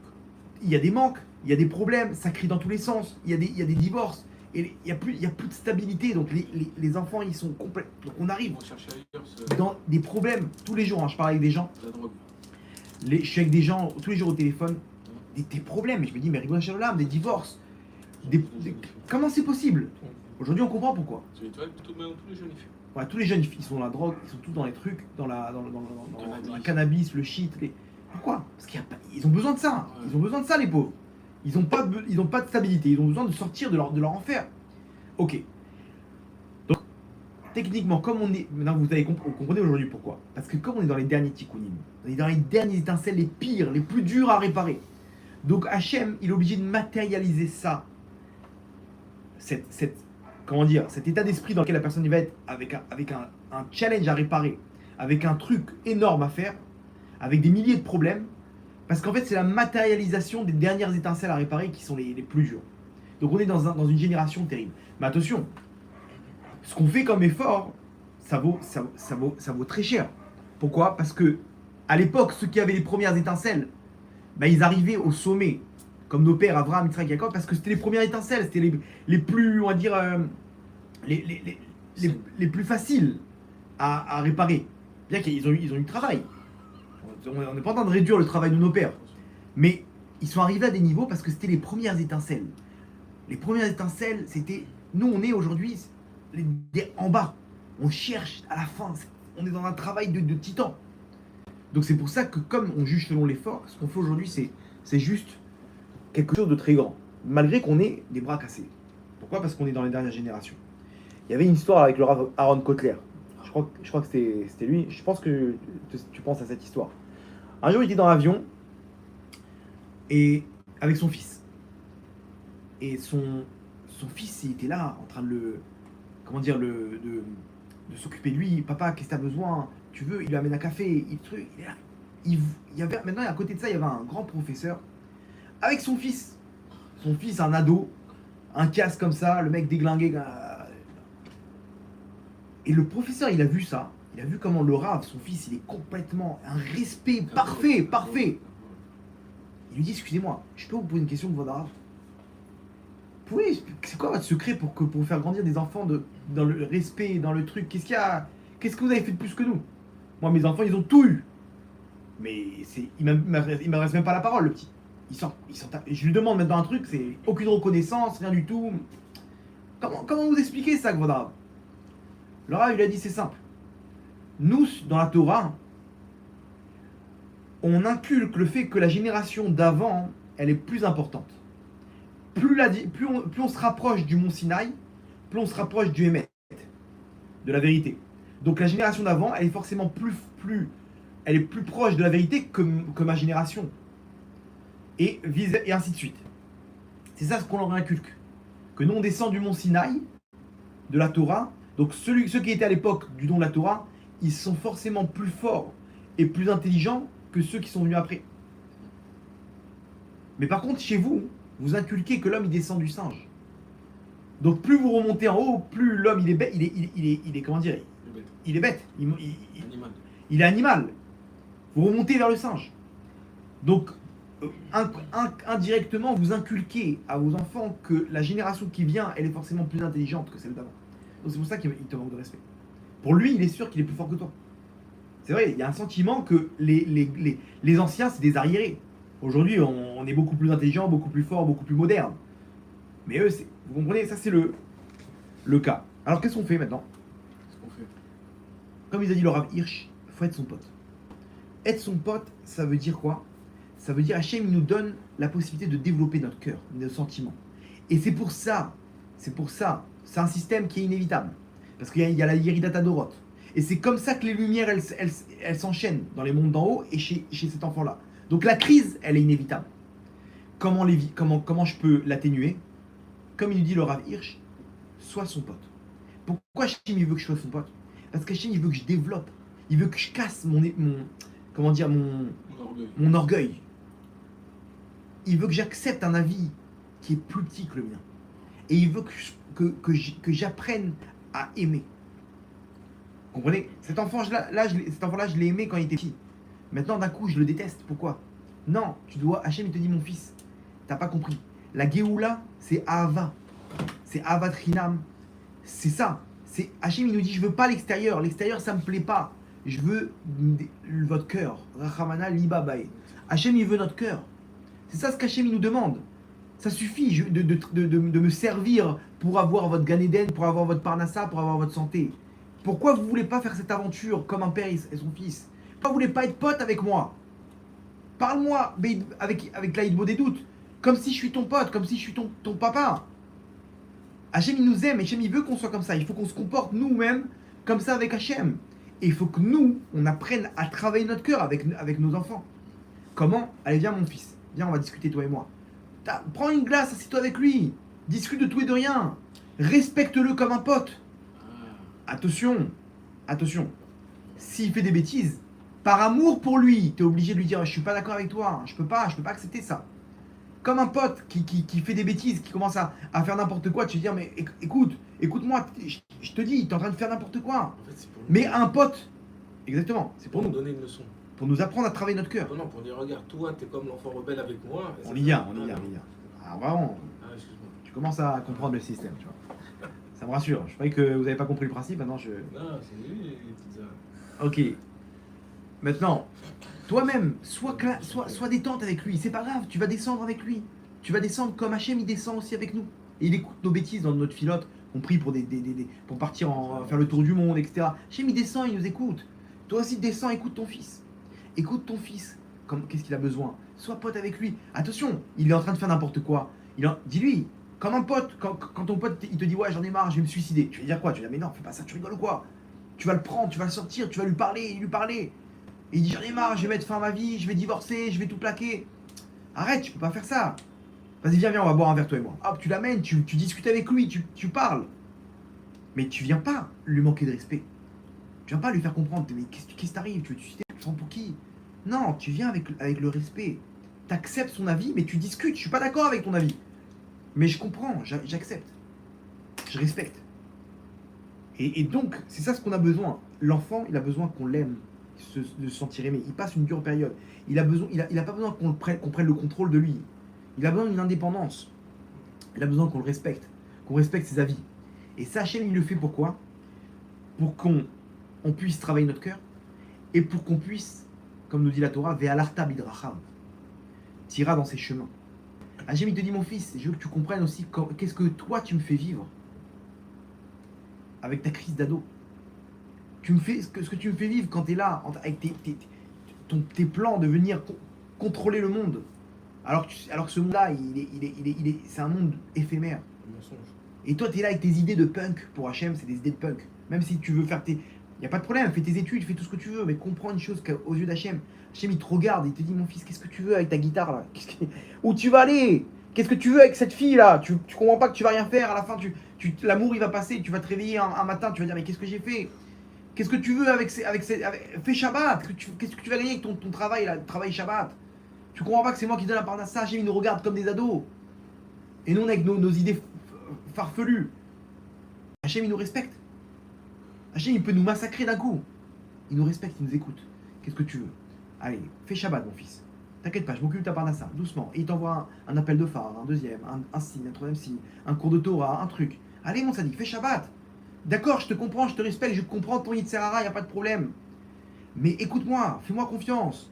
Il y a des manques, il y a des problèmes, ça crie dans tous les sens. Il y a des divorces. Et il n'y a plus de stabilité. Donc les enfants, ils sont complets. Donc on arrive On cherche ailleurs dans des problèmes tous les jours. Hein. Je parle avec des gens. la drogue. Je suis avec des gens tous les jours au téléphone. Des problèmes. Et je me dis, mais rigole, l'âme, des divorces. Comment c'est possible? Aujourd'hui, on comprend pourquoi. Tu vois, tous les jeunes filles. Ouais, tous les jeunes, ils sont dans la drogue, ils sont tous dans les trucs, dans le cannabis, le shit. Pourquoi? Parce qu'ils ont besoin de ça. Ouais. Ils ont besoin de ça, les pauvres. Ils n'ont pas de stabilité. Ils ont besoin de sortir de leur enfer. Ok. Donc, techniquement, comme on est. Maintenant, vous comprenez aujourd'hui pourquoi. Parce que comme on est dans les derniers tikkunim, on est dans les dernières étincelles, les pires, les plus durs à réparer. Donc, Hachem, il est obligé de matérialiser ça. Comment dire, cet état d'esprit dans lequel la personne va être avec un challenge à réparer, avec un truc énorme à faire, avec des milliers de problèmes, parce qu'en fait c'est la matérialisation des dernières étincelles à réparer qui sont les plus dures. Donc on est dans une génération terrible. Mais attention, ce qu'on fait comme effort, ça vaut très cher. Pourquoi? Parce que à l'époque, ceux qui avaient les premières étincelles, ils arrivaient au sommet, comme nos pères Abraham, Yitzhak, Jacob, parce que c'était les premières étincelles, c'était les plus, on va dire, les plus faciles à réparer. Bien qu'ils ont eu du travail. On n'est pas en train de réduire le travail de nos pères. Mais ils sont arrivés à des niveaux parce que c'était les premières étincelles. Les premières étincelles, c'était... Nous, on est aujourd'hui en bas. On cherche à la fin. On est dans un travail de titan. Donc c'est pour ça que comme on juge selon l'effort, ce qu'on fait aujourd'hui, c'est juste quelque chose de très grand. Malgré qu'on ait des bras cassés. Pourquoi? Parce qu'on est dans les dernières générations. Il y avait une histoire avec le Rav Aaron Kotler. Je crois que c'était lui. Je pense que tu penses à cette histoire. Un jour, il était dans l'avion et avec son fils. Et son fils, il était là, en train de de s'occuper de lui. Papa, qu'est-ce que tu as besoin? Tu veux? Il lui amène un café. Il est là. Maintenant, à côté de ça, il y avait un grand professeur avec son fils. Son fils, un ado, un casque comme ça, le mec déglingué. Et le professeur, il a vu ça. Il a vu comment le Rav, son fils, il est complètement un respect parfait. Il lui dit, excusez-moi, je peux vous poser une question de votre Rav? Oui, c'est quoi votre secret pour faire grandir des enfants dans le respect, dans le truc? Qu'est-ce que vous avez fait de plus que nous? Moi, mes enfants, ils ont tout eu. Mais il m'adresse même pas la parole, le petit. Je lui demande maintenant un truc, c'est aucune reconnaissance, rien du tout. Comment vous expliquez ça, votre Rav? Le Rav, il a dit, c'est simple. Nous, dans la Torah, on inculque le fait que la génération d'avant, elle est plus importante. Plus on se rapproche du mont Sinaï, plus on se rapproche du Hémet, de la vérité. Donc la génération d'avant, elle est forcément elle est plus proche de la vérité que ma génération. Et ainsi de suite. C'est ça ce qu'on leur inculque. Que nous, on descend du mont Sinaï, de la Torah. Donc ceux qui étaient à l'époque du don de la Torah, ils sont forcément plus forts et plus intelligents que ceux qui sont venus après. Mais par contre, chez vous, vous inculquez que l'homme, il descend du singe. Donc plus vous remontez en haut, plus l'homme, il est bête, il est comment dire, il est bête, il est animal. Vous remontez vers le singe. Donc, indirectement, vous inculquez à vos enfants que la génération qui vient, elle est forcément plus intelligente que celle d'avant. Donc c'est pour ça qu'il te manque de respect. Pour lui, il est sûr qu'il est plus fort que toi. C'est vrai, il y a un sentiment que les anciens, c'est des arriérés. Aujourd'hui, on est beaucoup plus intelligent, beaucoup plus fort, beaucoup plus moderne. Mais eux, vous comprenez, ça c'est le cas. Alors qu'est-ce qu'on fait maintenant? Comme il a dit le Rav Hirsch, il faut être son pote. Être son pote, ça veut dire quoi? Ça veut dire Hachem, il nous donne la possibilité de développer notre cœur, nos sentiments. Et c'est pour ça, c'est un système qui est inévitable. Parce qu'il y a la Yeridat Adorot. Et c'est comme ça que les lumières, elles s'enchaînent dans les mondes d'en haut et chez cet enfant-là. Donc la crise, elle est inévitable. Comment je peux l'atténuer? Comme il nous dit le Rav Hirsch, sois son pote. Pourquoi Hachem il veut que je sois son pote? Parce qu'Hachem il veut que je développe. Il veut que je casse mon orgueil. Il veut que j'accepte un avis qui est plus petit que le mien. Et il veut que j'apprenne à aimer. Vous comprenez? Cet enfant-là, je l'ai aimé quand il était petit. Maintenant, d'un coup, je le déteste. Pourquoi? Non, Hachem, il te dit, mon fils, t'as pas compris. La Géoula, c'est Ahava. C'est Ahavat Chinam. C'est ça. Hachem, il nous dit, je veux pas l'extérieur. L'extérieur, ça me plaît pas. Je veux votre cœur. Rachamana liba bae. Hachem, il veut notre cœur. C'est ça ce qu'Hachem, il nous demande. Ça suffit de me servir pour avoir votre Gan Eden, pour avoir votre Parnassa, pour avoir votre santé. Pourquoi vous voulez pas faire cette aventure comme un père et son fils? Pourquoi vous voulez pas être pote avec moi? Parle-moi avec l'Aïdbo des doutes. Comme si je suis ton pote, comme si je suis ton papa. Hachem, il nous aime, Hachem, il veut qu'on soit comme ça. Il faut qu'on se comporte nous-mêmes comme ça avec Hachem. Et il faut que nous, on apprenne à travailler notre cœur avec nos enfants. Comment? Allez, viens mon fils. Viens, on va discuter toi et moi. Prends une glace, assieds-toi avec lui. Discute de tout et de rien. Respecte-le comme un pote. Attention. S'il fait des bêtises, par amour pour lui, tu es obligé de lui dire, je suis pas d'accord avec toi. Je peux pas accepter ça. Comme un pote qui fait des bêtises, qui commence à faire n'importe quoi, tu vas dire, mais écoute-moi, je te dis, tu es en train de faire n'importe quoi. En fait, c'est pour Mais un pote, exactement, c'est pour nous nous. donner une leçon. Pour nous apprendre à travailler notre cœur. Non, pour dire, regarde, toi, t'es comme l'enfant rebelle avec moi. On y vient. Ah, vraiment, Excuse-moi. tu commences à comprendre le système, tu vois. Ça me rassure. Je croyais que vous n'avez pas compris le principe, maintenant je... Non, c'est lui, les petites Ok. Maintenant, toi-même, sois détente avec lui. C'est pas grave, tu vas descendre avec lui. Tu vas descendre comme Hachem, il descend aussi avec nous. Et il écoute nos bêtises dans notre filote. On prie pour, pour partir faire le tour du monde, etc. Hachem, il descend, il nous écoute. Toi aussi, descends, écoute ton fils. Écoute ton fils. Qu'est-ce qu'il a besoin? Sois pote avec lui. Attention, il est en train de faire n'importe quoi. Dis-lui, comme un pote, quand ton pote il te dit ouais j'en ai marre, je vais me suicider. Tu vas dire quoi? Tu vas dire mais non, fais pas ça, tu rigoles ou quoi? Tu vas le prendre, tu vas le sortir, tu vas lui parler. Et il dit j'en ai marre, je vais mettre fin à ma vie, je vais divorcer, je vais tout plaquer. Arrête, tu peux pas faire ça. Vas-y, viens, on va boire un verre toi et moi. Hop, tu l'amènes, tu discutes avec lui, tu parles. Mais tu viens pas lui manquer de respect. Tu viens pas lui faire comprendre, mais qu'est-ce qui t'arrive? Tu veux te suicider? Tu te prends pour qui? Non, tu viens avec le respect. Tu acceptes son avis, mais tu discutes. Je suis pas d'accord avec ton avis. Mais je comprends, j'accepte. Je respecte. Et donc, c'est ça ce qu'on a besoin. L'enfant, il a besoin qu'on l'aime, de se sentir aimé. Il passe une dure période. Il a pas besoin qu'on prenne le contrôle de lui. Il a besoin d'une indépendance. Il a besoin qu'on le respecte. Qu'on respecte ses avis. Et ça, Hachem, il le fait pourquoi? Pour qu'on puisse travailler notre cœur. Et pour qu'on puisse, comme nous dit la Torah, Ve'alarta bidrachav. Tira dans ses chemins. Hachem, il te dit, mon fils, je veux que tu comprennes aussi qu'est-ce que toi, tu me fais vivre avec ta crise d'ado. Ce que tu me fais vivre quand tu es là, avec tes plans de venir contrôler le monde. Alors que ce monde-là, c'est un monde éphémère. Un mensonge. Et toi, tu es là avec tes idées de punk. Pour Hachem, c'est des idées de punk. Même si tu veux faire il n'y a pas de problème, fais tes études, fais tout ce que tu veux, mais comprends une chose qu'aux yeux d'Hachem, Hachem, il te regarde, il te dit, mon fils, qu'est-ce que tu veux avec ta guitare là? Où tu vas aller? Qu'est-ce que tu veux avec cette fille là? Tu comprends pas que tu vas rien faire, à la fin, l'amour il va passer, tu vas te réveiller un matin, tu vas dire, mais qu'est-ce que j'ai fait? Qu'est-ce que tu veux fais Shabbat, qu'est-ce que tu vas gagner avec ton travail là, travail Shabbat? Tu comprends pas que c'est moi qui donne la parnassa, Hachem, il nous regarde comme des ados. Et nous, on est avec nos idées farfelues. Hachem, il nous respecte. Hachem, il peut nous massacrer d'un coup. Il nous respecte, il nous écoute. Qu'est-ce que tu veux? Allez, fais Shabbat, mon fils. T'inquiète pas, je m'occupe de ta parnassa, doucement. Et il t'envoie un appel de phare, un deuxième, un signe, un troisième signe, un cours de Torah, un truc. Allez, mon sadique, fais Shabbat. D'accord, je te comprends, je te respecte, je comprends ton Yitzhara, il n'y a pas de problème. Mais écoute-moi, fais-moi confiance.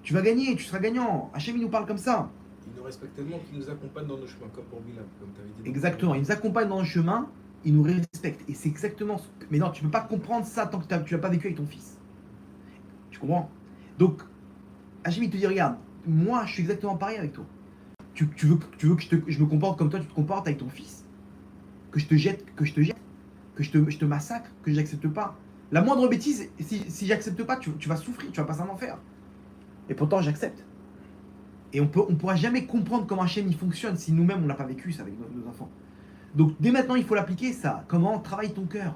Tu vas gagner, tu seras gagnant. Hachem, il nous parle comme ça. Il nous respecte tellement qu'il nous accompagne dans nos chemins, comme pour Bilam, comme tu avais dit. Exactement, il nous accompagne dans le chemin, il nous respecte. Et c'est exactement ce que... Mais non, tu ne peux pas comprendre ça tant que tu l'as pas vécu avec ton fils. Tu comprends? Donc, Hachem, il te dit, regarde, moi, je suis exactement pareil avec toi. Tu veux que je me comporte comme toi, tu te comportes avec ton fils? Que je te jette, que je te massacre, que je n'accepte pas? La moindre bêtise, si j'accepte pas, tu vas souffrir, tu vas passer un enfer. Et pourtant, j'accepte. Et on pourra jamais comprendre comment Hachem il fonctionne si nous-mêmes on l'a pas vécu ça avec nos enfants. Donc dès maintenant, il faut l'appliquer ça. Comment travaille ton cœur.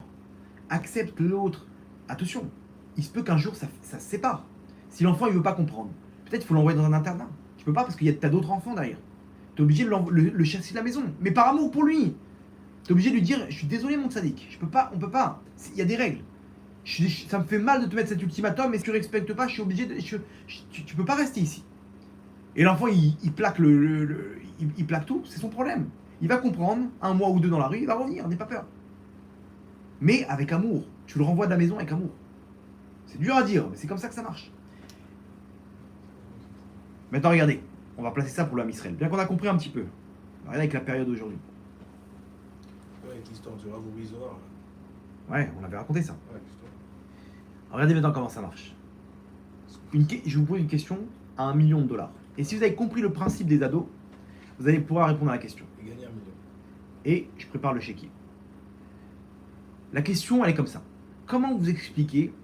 Accepte l'autre. Attention, il se peut qu'un jour ça se sépare. Si l'enfant il veut pas comprendre, peut-être qu'il faut l'envoyer dans un internat. Tu peux pas parce qu'il y a t'as d'autres enfants derrière. Tu es obligé de le chasser de la maison, mais par amour pour lui. Tu es obligé de lui dire, je suis désolé mon sadique, je peux pas, on peut pas. Il y a des règles. Ça me fait mal de te mettre cet ultimatum, mais si tu respectes pas, je suis obligé de. Tu peux pas rester ici. Et l'enfant, il plaque il plaque tout, c'est son problème. Il va comprendre, 1 mois ou 2 dans la rue, il va revenir, n'aie pas peur. Mais avec amour. Tu le renvoies de la maison avec amour. C'est dur à dire, mais c'est comme ça que ça marche. Maintenant, regardez, on va placer ça pour l'âme Israël. Bien qu'on a compris un petit peu. Regardez avec la période d'aujourd'hui. Ouais, avec l'histoire du Rav Orizor. Ouais, on avait raconté ça. Ouais, l'histoire. Regardez maintenant comment ça marche. Je vous pose une question à $1 million. Et si vous avez compris le principe des ados, vous allez pouvoir répondre à la question. Et gagner 1 million. Et je prépare le chéquier. La question, elle est comme ça. Comment vous expliquez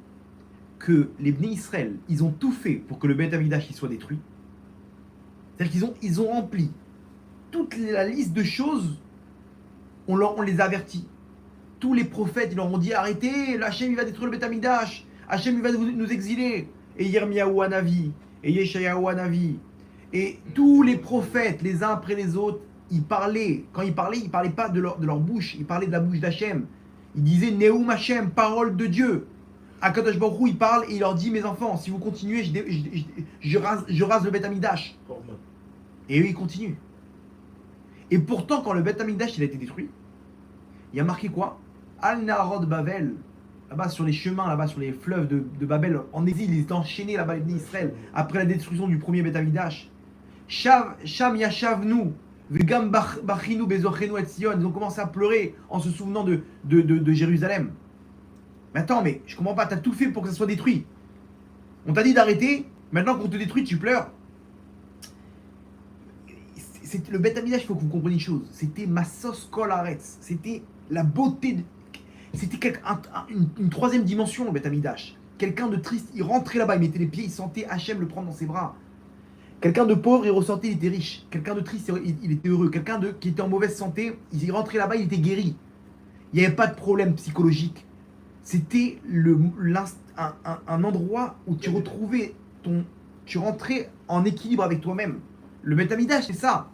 que les Bnei Israël, ils ont tout fait pour que le Beth Amikdash soit détruit? C'est-à-dire qu'ils ont rempli toute la liste de choses, on les a avertis. Tous les prophètes, ils leur ont dit arrêtez, Hachem il va détruire le Beth Amikdash, Hachem il va nous exiler. Et Yirmiyahu Hanavi, et Yeshayahu Hanavi, et tous les prophètes, les uns après les autres, ils parlaient. Quand ils parlaient pas de leur bouche, ils parlaient de la bouche d'Hachem. Ils disaient Neum Hachem, parole de Dieu. Akadosh Baruch Hu, il parle et il leur dit mes enfants, si vous continuez, je rase le Beth Amikdash. Hormone. Et eux, ils continuent. Et pourtant, quand le Beth Amikdash il a été détruit, il y a marqué quoi? Al Naharot Bavel, là-bas sur les chemins, là-bas sur les fleuves de Babel, en exil, ils étaient enchaînés là-bas en Israël, après la destruction du premier Beth Amikdash. Sham Yashavnu, Vegam Bachinu Bezochenu et Sion, ils ont commencé à pleurer en se souvenant de Jérusalem. Mais attends, mais je comprends pas, t'as tout fait pour que ça soit détruit. On t'a dit d'arrêter, maintenant qu'on te détruit, tu pleures. Le Beth Amikdash, il faut que vous compreniez une chose. C'était Massos Kol Haaretz. C'était la beauté. C'était une troisième dimension, le Beth Amikdash. Quelqu'un de triste, il rentrait là-bas, il mettait les pieds, il sentait Hachem le prendre dans ses bras. Quelqu'un de pauvre, il ressentait, il était riche. Quelqu'un de triste, il était heureux. Quelqu'un qui était en mauvaise santé, il rentrait là-bas, il était guéri. Il n'y avait pas de problème psychologique. C'était un endroit où tu retrouvais tu rentrais en équilibre avec toi-même. Le Beth Amikdash, c'est ça.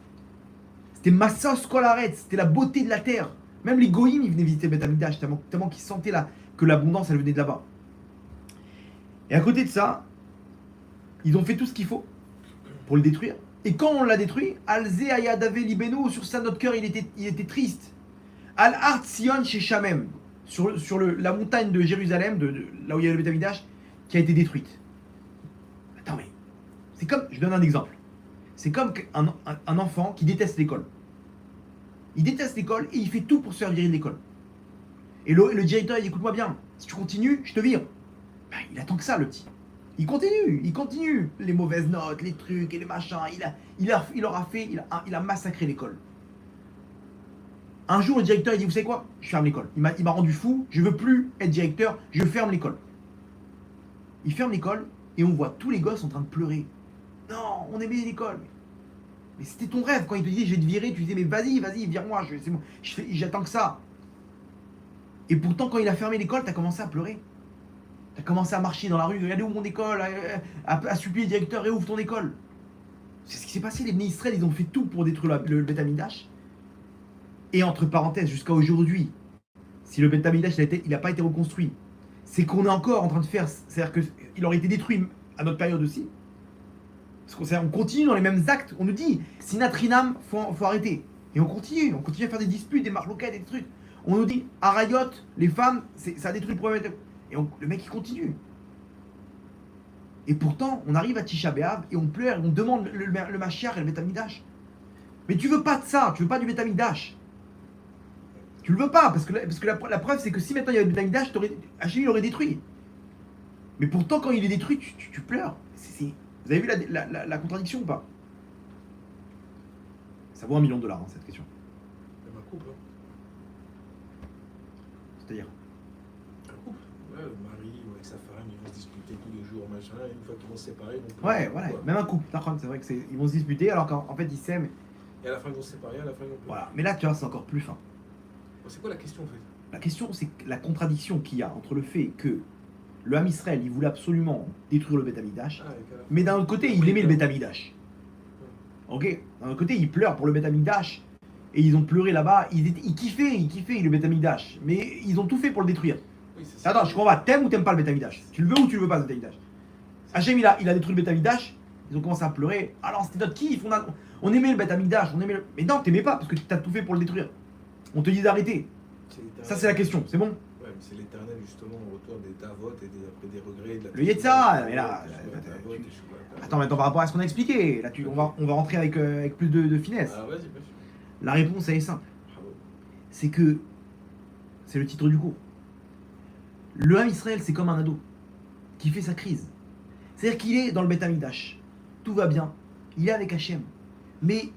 C'était Massos Kol Haaretz, c'était la beauté de la terre. Même les goïms, ils venaient visiter le Beth Amikdash, tellement qu'ils sentaient que l'abondance, elle venait de là-bas. Et à côté de ça, ils ont fait tout ce qu'il faut pour le détruire. Et quand on l'a détruit, Alze Ayadave Libeno, sur ça, notre cœur, il était triste. Al Art Sion chez Shamem, sur la montagne de Jérusalem, là où il y avait le Beth Amikdash, qui a été détruite. Attends, mais c'est comme, je donne un exemple. C'est comme un enfant qui déteste l'école. Il déteste l'école et il fait tout pour se faire virer de l'école. Et le directeur, il dit écoute-moi bien, si tu continues, je te vire. Ben, il attend que ça, le petit. Il continue. Les mauvaises notes, les trucs et les machins. Il a massacré l'école. Un jour, le directeur, il dit vous savez quoi? Je ferme l'école. Il m'a rendu fou, je veux plus être directeur, je ferme l'école. Il ferme l'école et on voit tous les gosses en train de pleurer. Non, on aimait l'école. Mais c'était ton rêve. Quand il te disait je vais te virer, tu disais mais vas-y, vire-moi, c'est bon, j'attends que ça. Et pourtant, quand il a fermé l'école, t'as commencé à pleurer. T'as commencé à marcher dans la rue, regardez où mon école, à supplier le directeur, réouvre ton école. C'est ce qui s'est passé, les Bnei Israël, ils ont fait tout pour détruire le Beth Amikdash. Et entre parenthèses, jusqu'à aujourd'hui, si le Beth Amikdash il n'a pas été reconstruit, c'est qu'on est encore en train de faire, c'est-à-dire qu'il aurait été détruit à notre période aussi. Parce qu'on continue dans les mêmes actes. On nous dit, Sinatrinam, faut arrêter. Et on continue à faire des disputes, des marloquettes, des trucs. On nous dit, Arayot, les femmes, ça détruit le problème. Et le mec, il continue. Et pourtant, on arrive à Tisha B'Av et on pleure, on demande le Mashiach et le Beth Amikdash. Mais tu veux pas de ça, tu veux pas du Beth Amikdash. Tu le veux pas, parce que la preuve, c'est que si maintenant il y avait le Beth Amikdash, Hachem il aurait détruit. Mais pourtant, quand il est détruit, tu pleures. Vous avez vu la contradiction ou pas? Ça vaut $1 million, cette question. Même un couple. C'est-à-dire Un couple. Ouais, le mari ou avec sa femme, ils vont se disputer tous les jours, machin, et une fois qu'ils vont se séparer, ils vont plus. Ouais, voilà, même un couple, c'est vrai que ils vont se disputer alors qu'en fait ils s'aiment. Et à la fin, ils vont se séparer, à la fin, ils vont plus. Voilà, mais là tu vois, c'est encore plus fin. Bon, c'est quoi la question en fait? La question, c'est la contradiction qu'il y a entre le fait que le Ham Israël, il voulait absolument détruire le Beth Amikdash, Ah, et qu'à la fin- mais d'un autre côté, il aimait le Beth Amikdash. Ok? D'un autre côté, ils pleurent pour le Beth Amikdash, et ils ont pleuré là-bas, ils kiffaient le Beth Amikdash, mais ils ont tout fait pour le détruire. Oui, c'est ça. Attends, je comprends pas, t'aimes ou t'aimes pas le Beth Amikdash? Tu le veux ou tu le veux pas, le Beth Amikdash? Hachem, il a détruit le Beth Amikdash, ils ont commencé à pleurer. Alors c'était notre kiff, on aimait le Beth Amikdash, on aimait le... Mais non, t'aimais pas, parce que t'as tout fait pour le détruire. On te dit d'arrêter. Ça, c'est la question, c'est bon? Ouais, mais c'est l'éternel justement au retour des Tavot et après des regrets. De la Le Yetzirah, mais là, Tavot, et Shuvah. Attends, maintenant par rapport à ce qu'on a expliqué, là on va rentrer avec plus de finesse. Ah, vas-y, bien sûr. La réponse elle est simple, Bravo. c'est que c'est le titre du cours. Le Ham Israël, c'est comme un ado qui fait sa crise. C'est-à-dire qu'il est dans le Beth Amikdash, tout va bien, il est avec Hachem, mais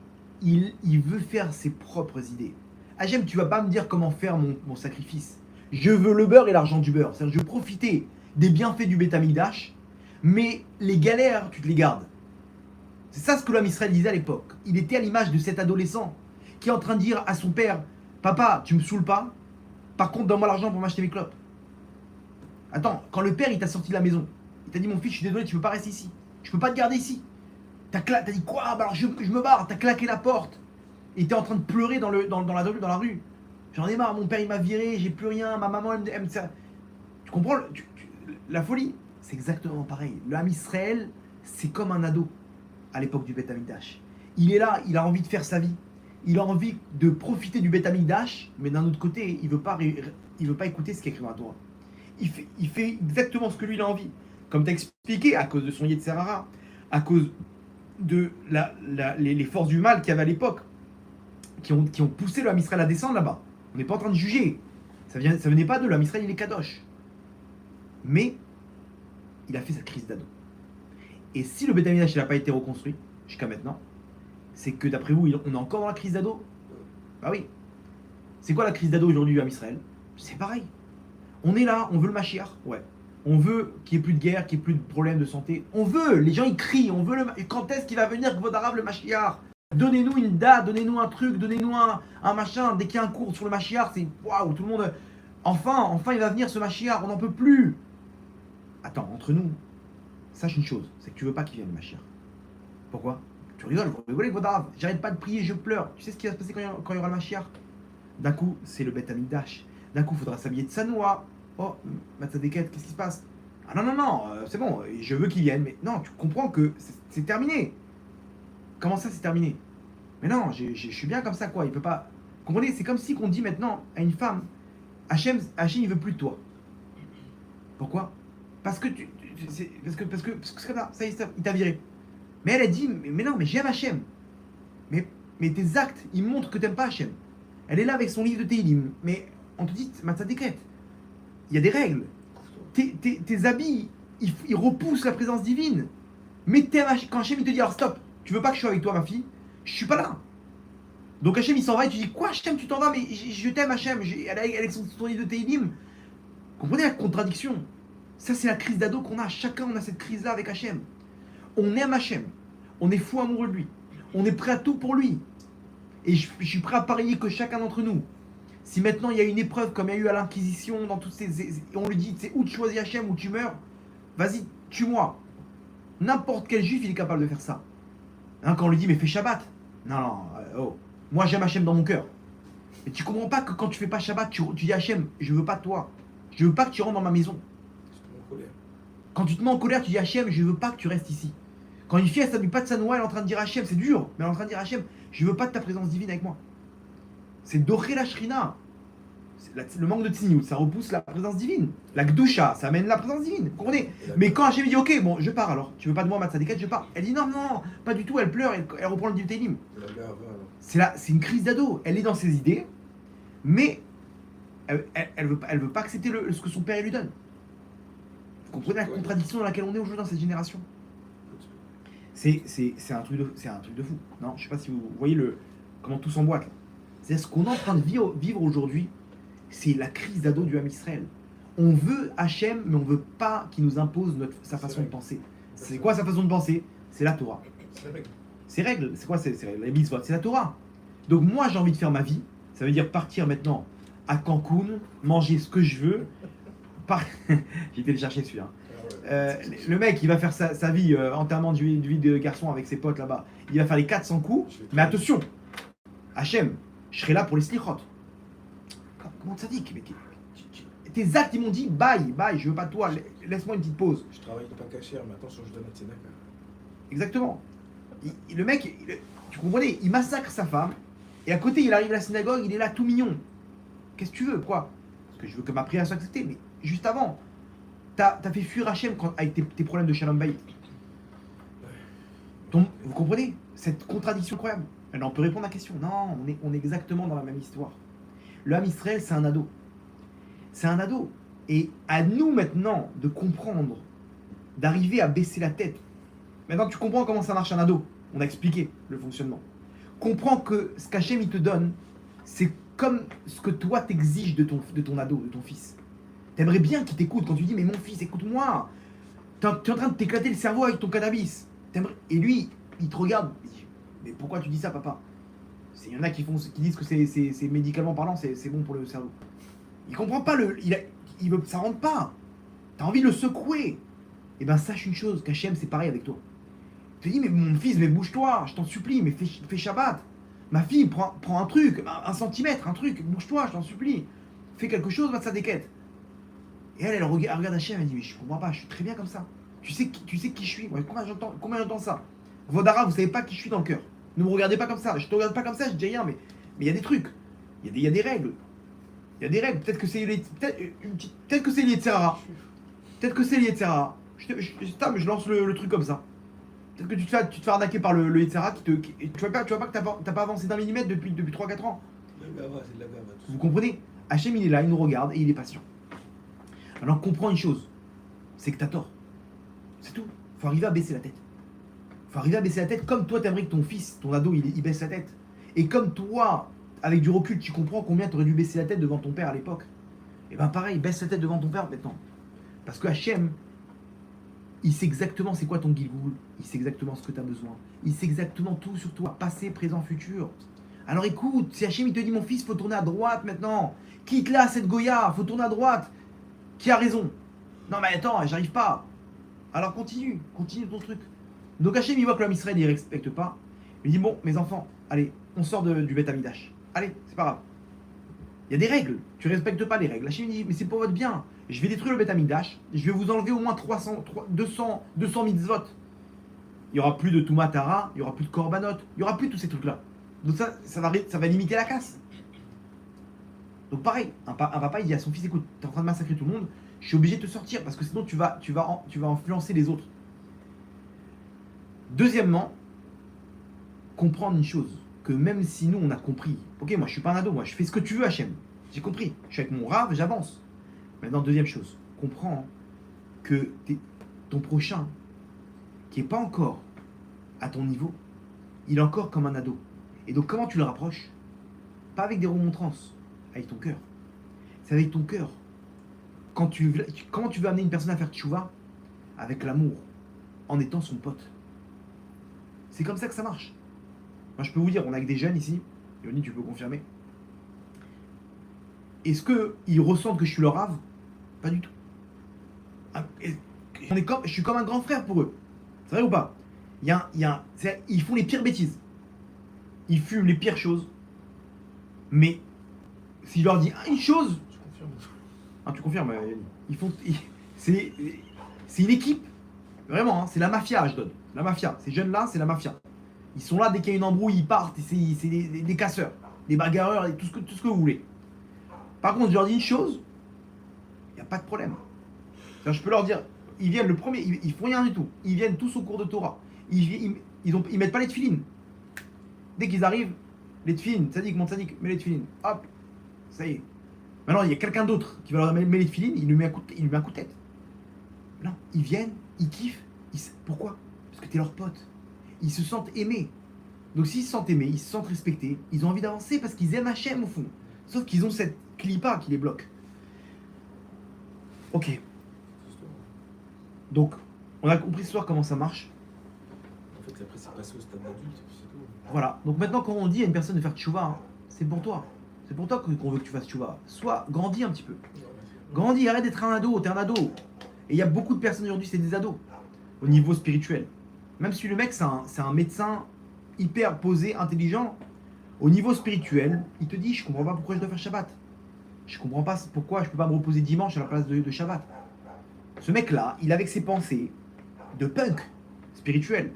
il veut faire ses propres idées. Hachem, tu vas pas me dire comment faire mon sacrifice. Je veux le beurre et l'argent du beurre. C'est-à-dire, je veux profiter des bienfaits du Beth Amikdash, mais les galères, tu te les gardes. C'est ça ce que l'homme Israël disait à l'époque. Il était à l'image de cet adolescent qui est en train de dire à son père, papa, tu me saoules pas, par contre, donne-moi l'argent pour m'acheter mes clopes. Attends, quand le père il t'a sorti de la maison, il t'a dit, mon fils, je suis désolé, tu peux pas rester ici. Je peux pas te garder ici. T'as dit quoi? Bah alors je me barre. T'as claqué la porte. Et t'es en train de pleurer dans la rue. J'en ai marre, mon père il m'a viré, j'ai plus rien, ma maman elle me sert. Tu comprends la folie? C'est exactement pareil. Le Ham Israël, c'est comme un ado à l'époque du Beth Amikdash. Il est là, il a envie de faire sa vie. Il a envie de profiter du Beth Amikdash, mais d'un autre côté, il veut pas écouter ce qui est écrit dans la Torah. Il fait exactement ce que lui il a envie. Comme tu as expliqué, à cause de son Yetzirah, à cause de les forces du mal qu'il y avait à l'époque, qui ont poussé le Ham Israël à descendre là-bas. On n'est pas en train de juger. Ça venait pas de le Ham Israël, il est kadosh. Mais il a fait sa crise d'ado. Et si le Beth Amikdash n'a pas été reconstruit jusqu'à maintenant, c'est que d'après vous, on est encore dans la crise d'ado? Bah oui. C'est quoi la crise d'ado aujourd'hui du Ham Israël? C'est pareil. On est là, on veut le Mashiach, ouais. On veut qu'il n'y ait plus de guerre, qu'il n'y ait plus de problèmes de santé. On veut, les gens ils crient, on veut quand est-ce qu'il va venir Kvod Arav le Mashiach? Donnez-nous une date, donnez-nous un truc, donnez-nous un machin. Dès qu'il y a un cours sur le Mashiach, c'est waouh, tout le monde. Enfin il va venir ce Mashiach, on n'en peut plus. Attends, entre nous, sache une chose, c'est que tu veux pas qu'il vienne le Mashiach. Pourquoi? Tu rigoles, vous rigolez Kvod Arav. J'arrête pas de prier, je pleure. Tu sais ce qui va se passer quand il y aura le Mashiach? D'un coup, c'est le Beth Amikdash. D'un coup, il faudra s'habiller de Sanoa. Oh, Matzadeket, qu'est-ce qui se passe? Ah non, c'est bon, je veux qu'il vienne. Mais non, tu comprends que c'est terminé. Comment ça, c'est terminé? Mais non, je suis bien comme ça, quoi. Il peut pas... Vous comprenez? C'est comme si qu'on dit maintenant à une femme, Hachem, il veut plus de toi. Pourquoi? Parce que parce que c'est comme ça y est, il t'a viré. Mais elle a dit, mais non, mais j'aime Hachem. Mais tes actes, ils montrent que t'aimes pas Hachem. Elle est là avec son livre de Tehillim. Mais on te dit, Matzadeket, il y a des règles. Tes habits, ils repoussent la présence divine. Mais quand Hachem il te dit, alors stop, tu veux pas que je sois avec toi, ma fille? Je suis pas là. Donc Hachem il s'en va et tu dis, quoi Hachem, tu t'en vas? Mais je t'aime Hachem. Elle avec son livre de Tehillim. Comprenez la contradiction? Ça, c'est la crise d'ado qu'on a. Chacun, on a cette crise-là avec Hachem. On aime Hachem. On est fou amoureux de lui. On est prêt à tout pour lui. Et je suis prêt à parier que chacun d'entre nous, si maintenant il y a une épreuve comme il y a eu à l'Inquisition, dans toutes on lui dit, c'est où tu choisis Hachem ou tu meurs, vas-y, tue-moi. N'importe quel juif, il est capable de faire ça. Hein, quand on lui dit, mais fais Shabbat. Non, oh. Moi j'aime Hachem dans mon cœur. Mais tu comprends pas que quand tu fais pas Shabbat, tu dis Hachem, je veux pas de toi. Je veux pas que tu rentres dans ma maison. Quand tu te mets en colère, tu dis Hachem, je veux pas que tu restes ici. Quand une fille, elle s'habille pas de sa noix, elle est en train de dire Hachem, c'est dur, mais elle est en train de dire Hachem, je veux pas de ta présence divine avec moi. C'est Doré la Shrina. Le manque de tzniut, ça repousse la présence divine. La Gdusha, ça amène la présence divine. Vous comprenez? Mais quand Hachem dit ok, bon, je pars alors. Tu veux pas de moi, Matzadeket, je pars. Elle dit non, pas du tout, elle pleure, elle reprend le Tehillim. C'est une crise d'ado. Elle est dans ses idées, mais elle veut pas accepter ce que son père lui donne. Vous comprenez la contradiction dans laquelle on est aujourd'hui dans cette génération? C'est un truc de fou. Non, je sais pas si vous voyez comment tout s'emboîte là. C'est ce qu'on est en train de vivre aujourd'hui, c'est la crise d'ado du Ham Israël. On veut Hachem, mais on veut pas qu'il nous impose sa façon de penser. C'est quoi sa façon de penser? C'est la Torah. C'est la règle. Ces règles, c'est quoi? C'est la mitzvot, c'est la Torah. Donc moi, j'ai envie de faire ma vie. Ça veut dire partir maintenant à Cancun, manger ce que je veux. J'ai été le chercher celui-là. Le mec, il va faire sa vie, enterrement du vie de garçon avec ses potes là-bas. Il va faire les 400 coups. Mais attention, Hachem, je serai là pour les slichot. Comment ça dit? Tes actes, ils m'ont dit bye, je veux pas de toi, laisse-moi une petite pause. Je travaille pas cachère, mais attention, je donne à Tzedaka. Exactement. Le mec, tu comprenais, il massacre sa femme, et à côté, il arrive à la synagogue, il est là tout mignon. Qu'est-ce que tu veux, quoi? Parce que je veux que ma prière soit acceptée, mais juste avant, t'as fait fuir Hachem avec tes problèmes de Shalom Bayit. Vous comprenez? Cette contradiction incroyable. Alors on peut répondre à la question. Non, on est exactement dans la même histoire. Le Ham Israël, c'est un ado. C'est un ado. Et à nous maintenant de comprendre, d'arriver à baisser la tête. Maintenant, tu comprends comment ça marche un ado. On a expliqué le fonctionnement. Comprends que ce qu'Hachem il te donne, c'est comme ce que toi t'exiges de ton ado, de ton fils. T'aimerais bien qu'il t'écoute quand tu dis mais mon fils, écoute-moi. Tu es en train de t'éclater le cerveau avec ton cannabis. Et lui, il te regarde. Mais pourquoi tu dis ça, papa? Il y en a qui disent que c'est médicalement parlant, c'est bon pour le cerveau. Il comprend pas ça rentre pas. T'as envie de le secouer. Et ben sache une chose, qu'Hachem c'est pareil avec toi. Tu te dis mais mon fils, mais bouge-toi, je t'en supplie, mais fais Shabbat. Ma fille, prends un truc, un centimètre, un truc, bouge-toi, je t'en supplie. Fais quelque chose, va de sa déquête. Et elle regarde Hachem, elle dit mais je comprends pas, je suis très bien comme ça. Tu sais qui je suis? Ouais, combien j'entends ça? Vodara, vous savez pas qui je suis dans le cœur. Ne me regardez pas comme ça. Je te regarde pas comme ça, je dis rien, mais il y a des trucs. Il y a des règles. Il y a des règles. Peut-être que c'est peut-être que c'est l'Yetzirah. Peut-être que c'est l'Yetzirah. Je lance le truc comme ça. Peut-être que tu te fais arnaquer par le Yetzirah tu vois pas que t'as pas avancé d'un millimètre depuis 3-4 ans. C'est de la gava. Vous comprenez? Hachem il est là, il nous regarde et il est patient. Alors comprends une chose, c'est que t'as tort. C'est tout. Faut arriver à baisser la tête. Faut arriver à baisser la tête comme toi t'aimerais que ton fils, ton ado, il baisse la tête. Et comme toi, avec du recul, tu comprends combien t'aurais dû baisser la tête devant ton père à l'époque. Et ben pareil, baisse la tête devant ton père maintenant. Parce que Hachem, il sait exactement c'est quoi ton Gilgoul, il sait exactement ce que tu as besoin, il sait exactement tout sur toi, passé, présent, futur. Alors écoute, si Hachem il te dit mon fils, faut tourner à droite maintenant, quitte là cette Goya, faut tourner à droite, qui a raison? Non mais attends, j'arrive pas. Alors continue ton truc. Donc Hachem il voit que l'homme Israël il respecte pas, il dit bon mes enfants, allez, on sort du Beth Amidash. Allez, c'est pas grave. Il y a des règles, tu respectes pas les règles. Hachem il dit mais c'est pour votre bien. Je vais détruire le Beth Amidash, je vais vous enlever au moins 200 mitzvot. Il n'y aura plus de Tumatara, il n'y aura plus de Korbanot, il n'y aura plus tous ces trucs-là. Donc ça va limiter la casse. Donc pareil, un papa il dit à son fils écoute, tu es en train de massacrer tout le monde, je suis obligé de te sortir parce que sinon tu vas influencer les autres. Deuxièmement, comprendre une chose, que même si nous on a compris, ok moi je suis pas un ado, moi je fais ce que tu veux Hachem, j'ai compris, je suis avec mon rave, j'avance. Maintenant deuxième chose, comprends que ton prochain, qui n'est pas encore à ton niveau, il est encore comme un ado. Et donc comment tu le rapproches? Pas avec des remontrances, avec ton cœur. C'est avec ton cœur. Comment tu veux amener une personne à faire tchouva? Avec l'amour, en étant son pote. C'est comme ça que ça marche. Moi je peux vous dire, on est avec des jeunes ici, Yoni tu peux confirmer. Est-ce qu'ils ressentent que je suis leur rave? Pas du tout. Je suis comme un grand frère pour eux. C'est vrai ou pas? Ils font les pires bêtises. Ils fument les pires choses. Mais si je leur dis une chose... Je confirme. Ah, tu confirmes, Yannick. C'est une équipe. Vraiment, hein, c'est la mafia, je donne. La mafia. Ces jeunes-là, c'est la mafia. Ils sont là, dès qu'il y a une embrouille, ils partent. C'est des casseurs, des bagarreurs, et tout ce que vous voulez. Par contre, je leur dis une chose, il n'y a pas de problème. Alors, je peux leur dire, ils viennent le premier, ils font rien du tout. Ils viennent tous au cours de Torah. Ils mettent pas les tefilines. Dès qu'ils arrivent, les tefilines, Tzadik, mon Tzadik, mets les tefilines. Hop, ça y est. Maintenant, il y a quelqu'un d'autre qui va leur mettre les tefilines, il lui met un coup de tête. Non, ils viennent, ils kiffent. Pourquoi? Parce que t'es leur pote. Ils se sentent aimés. Donc s'ils se sentent aimés, ils se sentent respectés, ils ont envie d'avancer parce qu'ils aiment Hachem au fond. Sauf qu'ils ont cette clipa qui les bloque. Ok. Donc, on a compris ce soir comment ça marche. En fait, après, c'est passé au stade d'adulte, et puis c'est tout. Voilà. Donc maintenant, quand on dit à une personne de faire tchouva, hein, c'est pour toi. C'est pour toi qu'on veut que tu fasses tchouva. Soit grandis un petit peu. Grandis, arrête d'être un ado, t'es un ado. Et il y a beaucoup de personnes aujourd'hui, c'est des ados. Au niveau spirituel. Même si le mec, c'est un médecin hyper posé, intelligent. Au niveau spirituel, il te dit, je comprends pas pourquoi je dois faire Shabbat. Je comprends pas pourquoi je peux pas me reposer dimanche à la place de Shabbat. Ce mec-là, il avec ses pensées de punk spirituel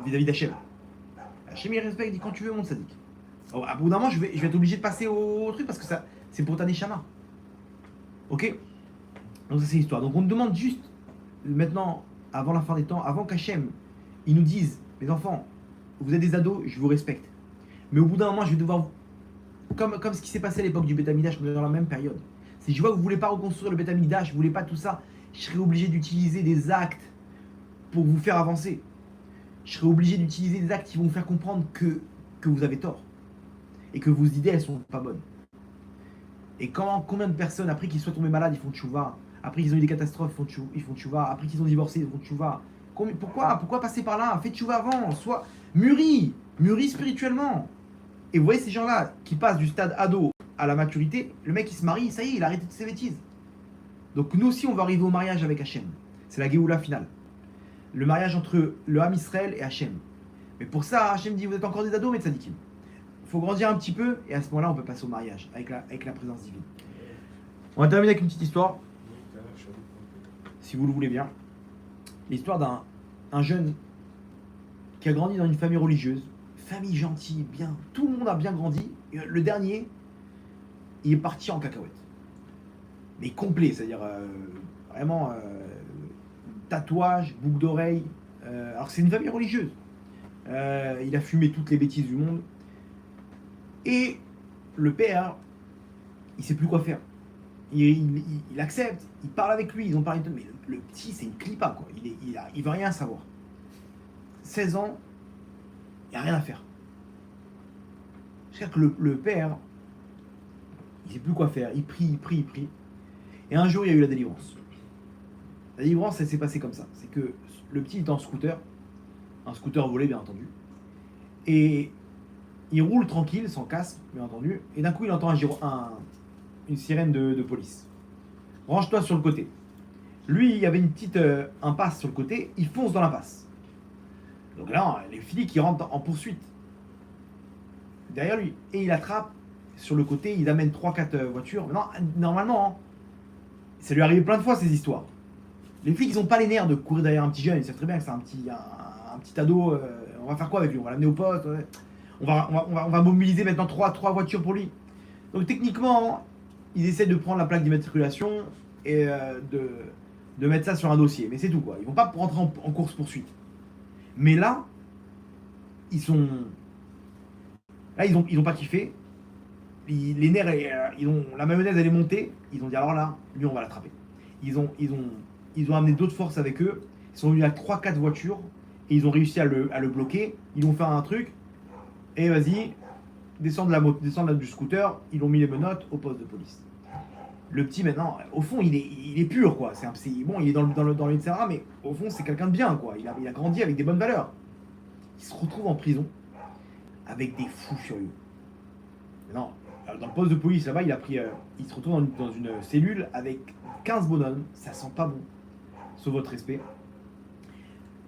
vis-à-vis d'Hachem. Hachem, il respecte, il dit quand tu veux, mon sadique. Alors, à bout d'un moment, je vais être obligé de passer au truc parce que ça, c'est pour ta neshama. Ok? Donc, ça, c'est l'histoire. Donc, on te demande juste, maintenant, avant la fin des temps, avant qu'Hachem, il nous dise, mes enfants, vous êtes des ados, je vous respecte. Mais au bout d'un moment, je vais devoir, comme ce qui s'est passé à l'époque du Beth Amikdash, dans la même période. Si je vois que vous ne voulez pas reconstruire le Beth Amikdash, vous ne voulez pas tout ça, je serai obligé d'utiliser des actes pour vous faire avancer. Je serai obligé d'utiliser des actes qui vont vous faire comprendre que vous avez tort. Et que vos idées, elles sont pas bonnes. Et combien de personnes, après qu'ils soient tombés malades, ils font tchouva. Après qu'ils ont eu des catastrophes, ils font tchouva. Après qu'ils ont divorcé, ils font tchouva. Pourquoi passer par là? Fais tchouva avant. Sois mûri spirituellement. Et vous voyez ces gens-là qui passent du stade ado à la maturité, le mec il se marie, ça y est, il a arrêté toutes ses bêtises. Donc nous aussi on va arriver au mariage avec Hachem. C'est la Géoula finale. Le mariage entre le Ham Israël et Hachem. Mais pour ça, Hachem dit, vous êtes encore des ados, mais tzadikim. Il faut grandir un petit peu, et à ce moment-là, on peut passer au mariage, avec la présence divine. On va terminer avec une petite histoire, si vous le voulez bien. L'histoire d'un jeune qui a grandi dans une famille religieuse, famille gentille, bien, tout le monde a bien grandi. Et le dernier, il est parti en cacahuète. Mais complet, c'est-à-dire vraiment tatouage, boucle d'oreille. Alors c'est une famille religieuse. Il a fumé toutes les bêtises du monde. Et le père, il sait plus quoi faire. Il accepte, il parle avec lui, ils ont parlé de... Mais le petit, c'est une clipa, quoi. Il veut rien savoir. 16 ans, il n'y a rien à faire. C'est-à-dire que le père, il sait plus quoi faire. Il prie. Et un jour, il y a eu la délivrance. La délivrance, elle s'est passée comme ça. C'est que le petit est en scooter. Un scooter volé, bien entendu. Et il roule tranquille, sans casque, bien entendu. Et d'un coup, il entend une sirène de police. Range-toi sur le côté. Lui, il y avait une petite impasse sur le côté. Il fonce dans l'impasse. Donc là, les flics qui rentrent en poursuite derrière lui. Et il attrape sur le côté. Il amène 3-4 voitures. Non, normalement, hein, ça lui est arrivé plein de fois, ces histoires. Les flics, ils n'ont pas les nerfs de courir derrière un petit jeune. Ils savent très bien que c'est un petit ado. On va faire quoi avec lui? On va l'amener au poste. Ouais. On va mobiliser maintenant 3 voitures pour lui. Donc techniquement, ils essaient de prendre la plaque d'immatriculation et de mettre ça sur un dossier. Mais c'est tout, quoi. Ils vont pas rentrer en course-poursuite. Mais là, ils ont pas kiffé. Les nerfs, la mayonnaise, elle est montée. Ils ont dit, alors là, lui, on va l'attraper. Ils ont amené d'autres forces avec eux. Ils sont venus à 3-4 voitures. Et ils ont réussi à le bloquer. Ils ont fait un truc. Et vas-y, descendre du scooter. Ils ont mis les menottes au poste de police. Le petit, maintenant, au fond, il est pur, quoi. Bon, il est dans le etc. Mais au fond, c'est quelqu'un de bien, quoi. Il a grandi avec des bonnes valeurs. Il se retrouve en prison avec des fous furieux. Non, dans le poste de police, là-bas, il se retrouve dans une cellule avec 15 bonhommes. Ça sent pas bon. Sauf votre respect.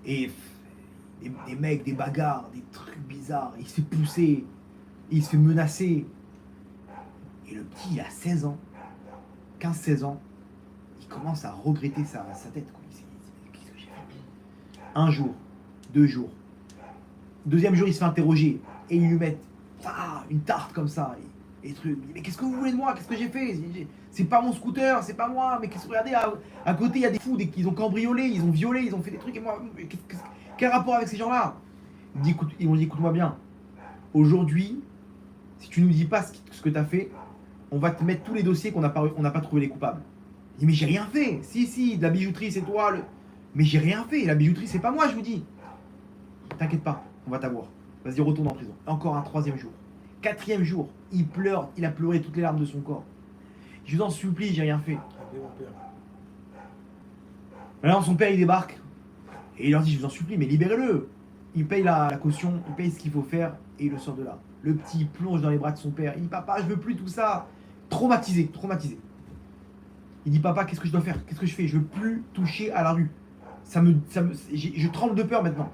Et des mecs, des bagarres, des trucs bizarres. Il se fait pousser. Il se fait menacer. Et le petit, il a 16 ans. 15-16 ans, il commence à regretter sa tête. Quoi. Il s'est dit, qu'est-ce que j'ai fait? Un jour, 2 jours. Deuxième jour, il se fait interroger. Et ils lui mettent une tarte comme ça. Et trucs. Mais qu'est-ce que vous voulez de moi? Qu'est-ce que j'ai fait? C'est pas mon scooter, c'est pas moi. Mais qu'est-ce que regardez, à côté, il y a des fous qu'ils ont cambriolé, ils ont violé, ils ont fait des trucs. Et moi, quel rapport avec ces gens-là? Ils m'ont dit, écoute-moi bien. Aujourd'hui, si tu nous dis pas ce que tu as fait, on va te mettre tous les dossiers qu'on n'a pas trouvé les coupables. Il dit, mais j'ai rien fait. Si, de la bijouterie, c'est toi. Mais j'ai rien fait. La bijouterie, c'est pas moi, je vous dis. T'inquiète pas, on va t'avoir. Vas-y, retourne en prison. Encore un 3e jour. 4e jour, il pleure. Il a pleuré toutes les larmes de son corps. Je vous en supplie, j'ai rien fait. Appelez mon père. Maintenant, son père, il débarque. Et il leur dit, je vous en supplie, mais libérez-le. Il paye la caution, il paye ce qu'il faut faire, et il le sort de là. Le petit il plonge dans les bras de son père. Il dit, papa, je veux plus tout ça. Traumatisé, traumatisé. Il dit, papa, qu'est-ce que je dois faire? Qu'est-ce que je fais? Je veux plus toucher à la rue. Je tremble de peur maintenant.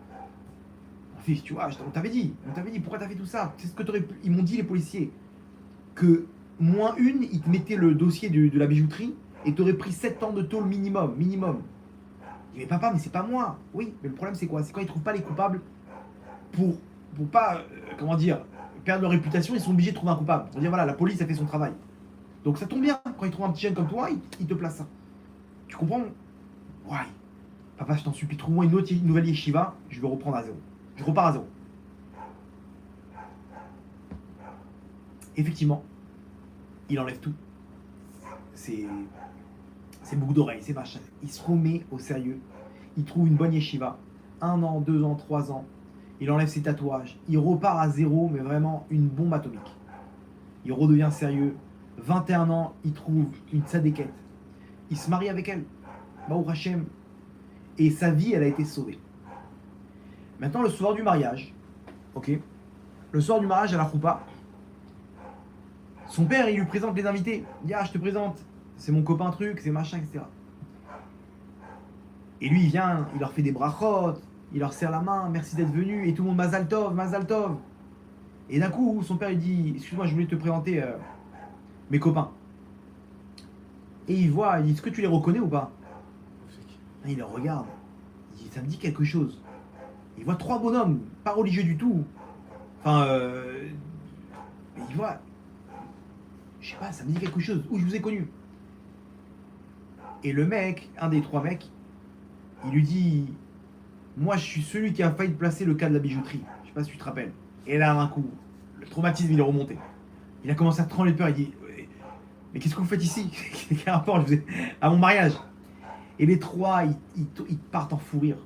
Mon fils, tu vois, on t'avait dit, pourquoi t'as fait tout ça? C'est ce que t'aurais pu. Ils m'ont dit, les policiers, que moins une, ils te mettaient le dossier de la bijouterie, et t'aurais pris 7 ans de tôle minimum. Il dit, mais papa, mais c'est pas moi. Oui, mais le problème c'est quoi? C'est quand ils trouvent pas les coupables pour pas, comment dire, perdre leur réputation, ils sont obligés de trouver un coupable. Pour dire voilà, la police a fait son travail. Donc ça tombe bien, quand ils trouvent un petit jeune comme toi, ils te placent ça. Tu comprends? Ouais. Papa, je t'en supplie, trouve-moi une nouvelle yeshiva, je vais reprendre à zéro. Je repars à zéro. Effectivement, il enlève tout. C'est boucle d'oreille, c'est machin. Il se remet au sérieux. Il trouve une bonne yeshiva. 1 an, 2 ans, 3 ans. Il enlève ses tatouages. Il repart à zéro, mais vraiment une bombe atomique. Il redevient sérieux. 21 ans, il trouve une tzadékette. Il se marie avec elle. Baruch Hashem. Et sa vie, elle a été sauvée. Maintenant, le soir du mariage, ok, le soir du mariage à la choupa, son père, il lui présente les invités. Il dit, ah, je te présente, c'est mon copain truc, c'est machin, etc. Et lui, il vient, il leur fait des brachot, il leur serre la main, merci d'être venu, et tout le monde, Mazal Tov, Mazal Tov. Et d'un coup, son père, il dit, excuse-moi, je voulais te présenter mes copains. Et il voit, il dit, est-ce que tu les reconnais ou pas? Il les regarde, il dit, ça me dit quelque chose. Il voit 3 bonhommes, pas religieux du tout. Enfin, il voit, je sais pas, ça me dit quelque chose, où je vous ai connu. Et le mec, un des 3 mecs, il lui dit, moi je suis celui qui a failli placer le cas de la bijouterie. Je sais pas si tu te rappelles. Et là, un coup, le traumatisme il est remonté. Il a commencé à trembler de peur, il dit, mais qu'est-ce que vous faites ici? Quel rapport je vous ai... à mon mariage? Et les 3, ils partent en fou rire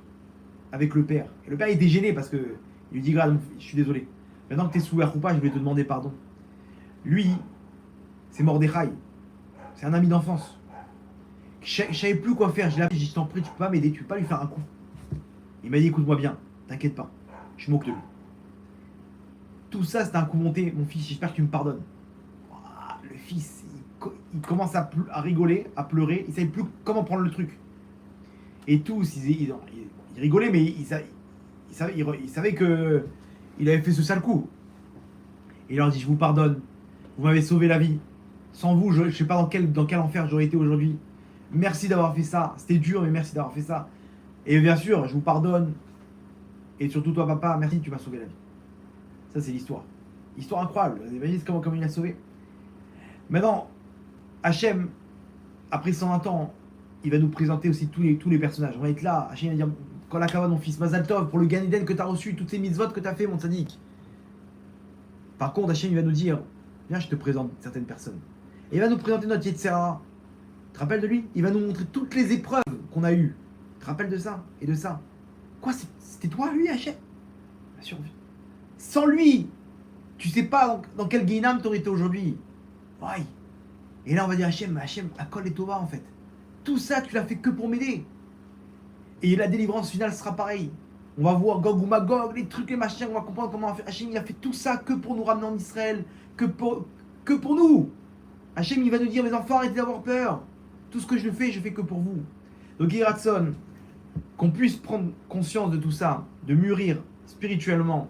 avec le père. Et le père il était gêné parce que il lui dit, regarde, je suis désolé. Maintenant que tu es sous ou pas, je vais te demander pardon. Lui, c'est Mordechai. C'est un ami d'enfance. Je savais plus quoi faire. Je l'ai appelé, j'ai dit, je t'en prie, tu peux pas m'aider, tu peux pas lui faire un coup. Il m'a dit, écoute-moi bien, t'inquiète pas, je moque de lui. Tout ça, c'était un coup monté, mon fils, j'espère que tu me pardonnes. Le fils, il commence à rigoler, à pleurer, il savait plus comment prendre le truc. Et tous, ils rigolaient, mais il savait que il avait fait ce sale coup. Et il leur dit, je vous pardonne, vous m'avez sauvé la vie. Sans vous, je ne sais pas dans quel enfer j'aurais été aujourd'hui. Merci d'avoir fait ça. C'était dur, mais merci d'avoir fait ça. Et bien sûr, je vous pardonne. Et surtout toi, papa, merci, tu m'as sauvé la vie. Ça, c'est l'histoire. Histoire incroyable. Vous imaginez comment il a sauvé. Maintenant, Hachem, après 120 ans, il va nous présenter aussi tous les personnages. On va être là. Hachem va dire, Kol HaKavod, mon fils, Mazal Tov, pour le Gan Eden que tu as reçu, toutes ces mitzvot que tu as fait, mon tzaddik. Par contre, Hachem, il va nous dire, viens, je te présente certaines personnes. Et il va nous présenter notre Yetzirah. Tu te rappelles de lui? Il va nous montrer toutes les épreuves qu'on a eues. Tu te rappelles de ça et de ça? Quoi, c'était toi, lui, Hachem? Bien sûr. Sans lui, tu sais pas dans quel Guinam t'aurais été aujourd'hui. Ouais. Et là, on va dire Hachem, Akol et Tova, en fait. Tout ça, tu l'as fait que pour m'aider. Et la délivrance finale sera pareille. On va voir Gog ou Magog, les trucs, les machins, on va comprendre comment Hachem, il a fait tout ça que pour nous ramener en Israël, que pour nous. Hachem, il va nous dire, mes enfants, arrêtez d'avoir peur. Tout ce que je fais que pour vous. Donc, Yiratson, qu'on puisse prendre conscience de tout ça, de mûrir spirituellement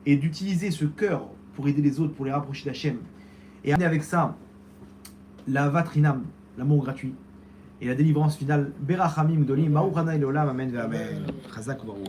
et d'utiliser ce cœur pour aider les autres, pour les rapprocher d'Hachem. Et amener avec ça la vatrinam, l'amour gratuit, et la délivrance finale. Berachamim Gdolim, Ma'urana Elolam, Amen, Amen. Chazak Baruch.